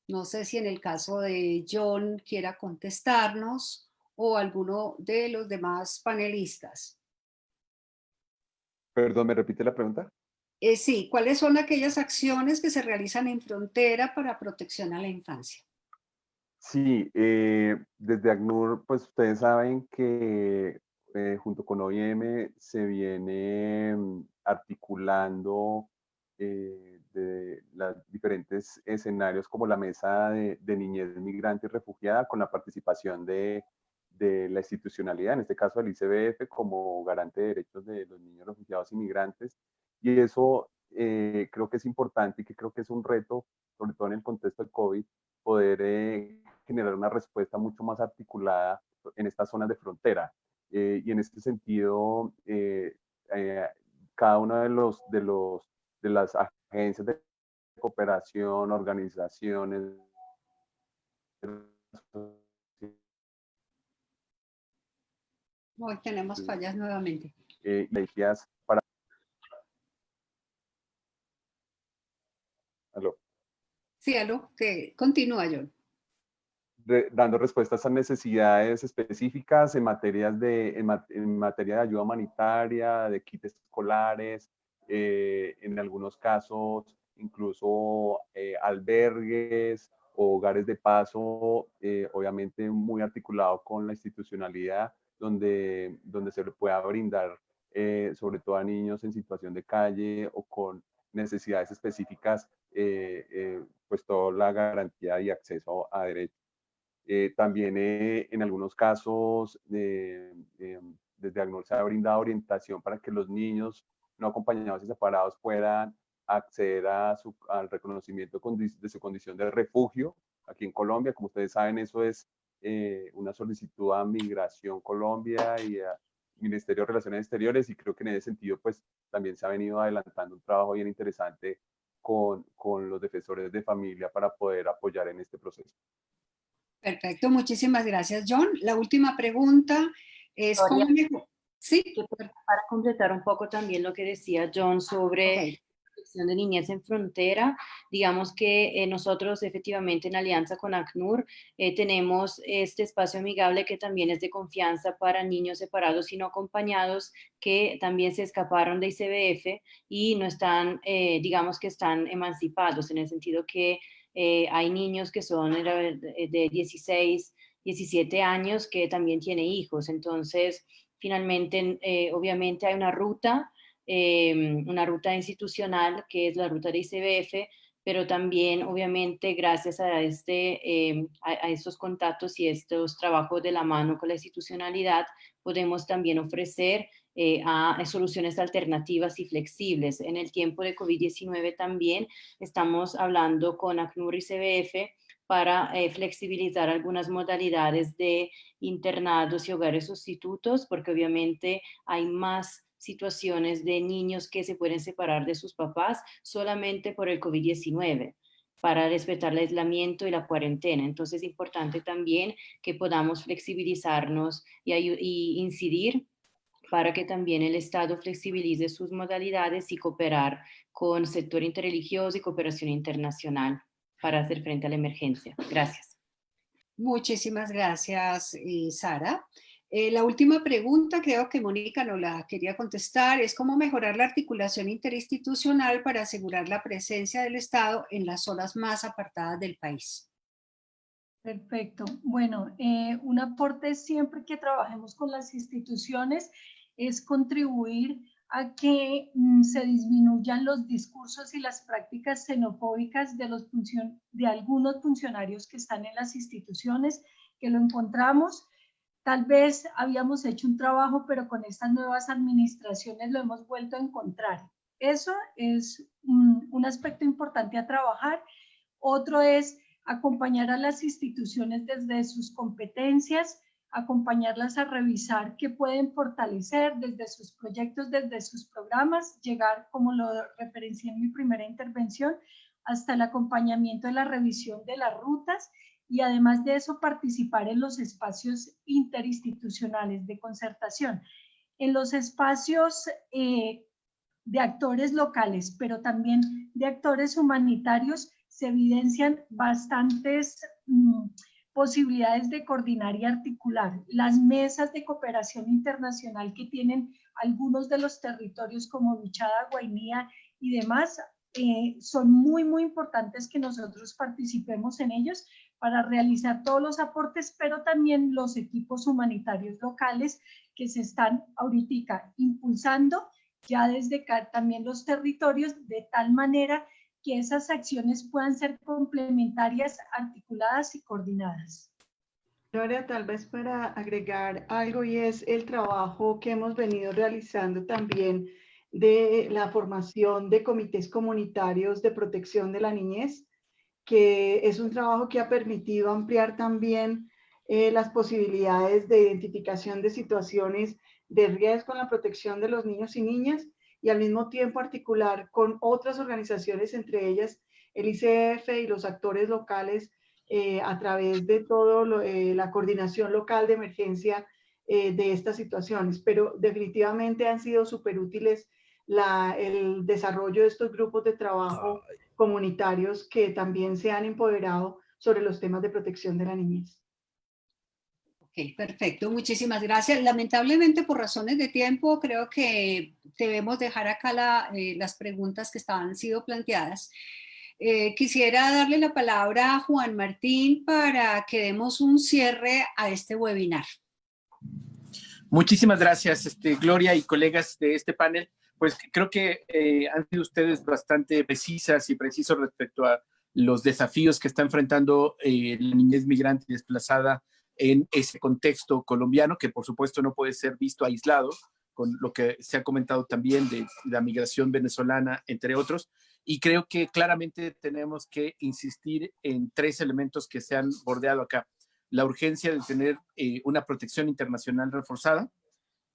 No sé si en el caso de John quiera contestarnos o alguno de los demás panelistas. Perdón, ¿me repite la pregunta? Sí, ¿cuáles son aquellas acciones que se realizan en frontera para protección a la infancia? Sí, desde ACNUR, pues ustedes saben que junto con OIM se viene articulando de los diferentes escenarios como la mesa de niñez migrante y refugiada con la participación de la institucionalidad, en este caso del ICBF como garante de derechos de los niños refugiados y migrantes. Y eso creo que es importante y que creo que es un reto, sobre todo en el contexto del COVID, poder generar una respuesta mucho más articulada en estas zonas de frontera. Y en este sentido, cada una de las agencias de cooperación, organizaciones, Hoy tenemos fallas nuevamente. para... ¿Aló? Sí, aló, que continúa, John. Dando respuestas a necesidades específicas en, en materia de ayuda humanitaria, de kits escolares, en algunos casos incluso albergues o hogares de paso, obviamente muy articulado con la institucionalidad, donde se le pueda brindar, sobre todo a niños en situación de calle o con necesidades específicas, pues toda la garantía y acceso a derechos. También en algunos casos desde ACNUR se ha brindado orientación para que los niños no acompañados y separados puedan acceder al reconocimiento de su condición de refugio aquí en Colombia. Como ustedes saben, eso es una solicitud a Migración Colombia y a Ministerio de Relaciones Exteriores, y creo que en ese sentido pues también se ha venido adelantando un trabajo bien interesante con los defensores de familia para poder apoyar en este proceso. Perfecto, muchísimas gracias, John. La última pregunta es Gloria, ¿cómo Sí, para completar un poco también lo que decía John sobre ok. protección de niñez en frontera, digamos que nosotros efectivamente en alianza con ACNUR tenemos este espacio amigable que también es de confianza para niños separados y no acompañados que también se escaparon de ICBF y no están, digamos que están emancipados, en el sentido que hay niños que son de 16, 17 años que también tienen hijos. Entonces, finalmente, obviamente hay una ruta institucional que es la ruta de ICBF, pero también obviamente gracias a, a estos contactos y estos trabajos de la mano con la institucionalidad, podemos también ofrecer a soluciones alternativas y flexibles. En el tiempo de COVID-19 también estamos hablando con ACNUR y ICBF para flexibilizar algunas modalidades de internados y hogares sustitutos, porque obviamente hay más situaciones de niños que se pueden separar de sus papás solamente por el COVID-19 para respetar el aislamiento y la cuarentena. Entonces es importante también que podamos flexibilizarnos y incidir para que también el Estado flexibilice sus modalidades y cooperar con sector interreligioso y cooperación internacional para hacer frente a la emergencia. Gracias. Muchísimas gracias, Sara. La última pregunta, creo que Mónica no la quería contestar, es cómo mejorar la articulación interinstitucional para asegurar la presencia del Estado en las zonas más apartadas del país. Perfecto. Bueno, un aporte siempre que trabajemos con las instituciones es contribuir a que se disminuyan los discursos y las prácticas xenofóbicas de algunos funcionarios que están en las instituciones, que lo encontramos. Tal vez habíamos hecho un trabajo, pero con estas nuevas administraciones lo hemos vuelto a encontrar. Eso es un aspecto importante a trabajar. Otro es acompañar a las instituciones desde sus competencias, acompañarlas a revisar qué pueden fortalecer desde sus proyectos, desde sus programas, llegar, como lo referencié en mi primera intervención, hasta el acompañamiento de la revisión de las rutas y además de eso participar en los espacios interinstitucionales de concertación, en los espacios de actores locales, pero también de actores humanitarios. Se evidencian bastantes posibilidades de coordinar y articular. Las mesas de cooperación internacional que tienen algunos de los territorios como Bichada, Guainía y demás, son muy, muy importantes que nosotros participemos en ellos para realizar todos los aportes, pero también los equipos humanitarios locales que se están ahorita impulsando ya desde también los territorios, de tal manera que esas acciones puedan ser complementarias, articuladas y coordinadas. Gloria, tal vez para agregar algo, y es el trabajo que hemos venido realizando también de la formación de comités comunitarios de protección de la niñez, que es un trabajo que ha permitido ampliar también las posibilidades de identificación de situaciones de riesgo en la protección de los niños y niñas, y al mismo tiempo articular con otras organizaciones, entre ellas el ICF y los actores locales, a través de toda la coordinación local de emergencia de estas situaciones. Pero definitivamente han sido súper útiles el desarrollo de estos grupos de trabajo comunitarios que también se han empoderado sobre los temas de protección de la niñez. Ok, perfecto, muchísimas gracias. Lamentablemente por razones de tiempo creo que debemos dejar acá las preguntas que estaban sido planteadas. Quisiera darle la palabra a Juan Martín para que demos un cierre a este webinar. Muchísimas gracias, Gloria y colegas de este panel. Pues creo que han sido ustedes bastante precisas y precisos respecto a los desafíos que está enfrentando la niñez migrante y desplazada en ese contexto colombiano, que por supuesto no puede ser visto aislado, con lo que se ha comentado también de la migración venezolana, entre otros. Y creo que claramente tenemos que insistir en 3 elementos que se han bordeado acá. La urgencia de tener una protección internacional reforzada,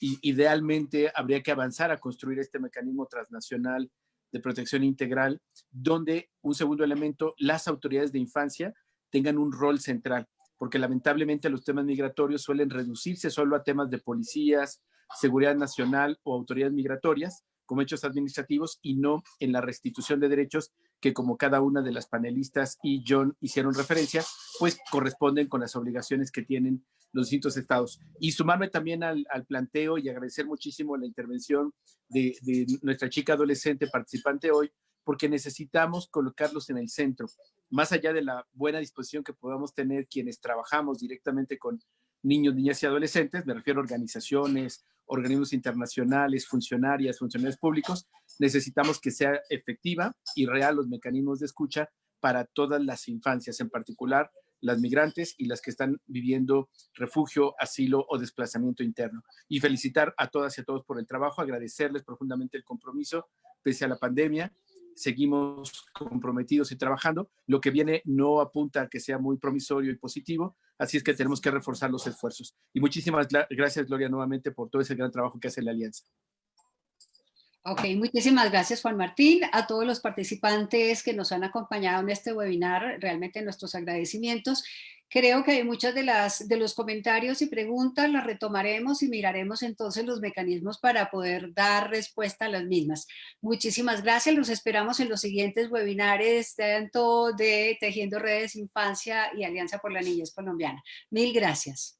y idealmente habría que avanzar a construir este mecanismo transnacional de protección integral, donde, un segundo elemento, las autoridades de infancia tengan un rol central, porque lamentablemente los temas migratorios suelen reducirse solo a temas de policías, seguridad nacional o autoridades migratorias, como hechos administrativos, y no en la restitución de derechos que, como cada una de las panelistas y John hicieron referencia, pues corresponden con las obligaciones que tienen los distintos estados. Y sumarme también al planteo y agradecer muchísimo la intervención de nuestra chica adolescente participante hoy, porque necesitamos colocarlos en el centro, más allá de la buena disposición que podamos tener quienes trabajamos directamente con niños, niñas y adolescentes, me refiero a organizaciones, organismos internacionales, funcionarios públicos, necesitamos que sea efectiva y real los mecanismos de escucha para todas las infancias, en particular las migrantes y las que están viviendo refugio, asilo o desplazamiento interno. Y felicitar a todas y a todos por el trabajo, agradecerles profundamente el compromiso, pese a la pandemia. Seguimos comprometidos y trabajando. Lo que viene no apunta a que sea muy promisorio y positivo, así es que tenemos que reforzar los esfuerzos. Y muchísimas gracias, Gloria, nuevamente por todo ese gran trabajo que hace la Alianza. Ok, muchísimas gracias, Juan Martín. A todos los participantes que nos han acompañado en este webinar, realmente nuestros agradecimientos. Creo que muchas de los comentarios y preguntas las retomaremos y miraremos entonces los mecanismos para poder dar respuesta a las mismas. Muchísimas gracias. Los esperamos en los siguientes webinares, tanto de Tejiendo Redes Infancia y Alianza por la Niñez Colombiana. Mil gracias.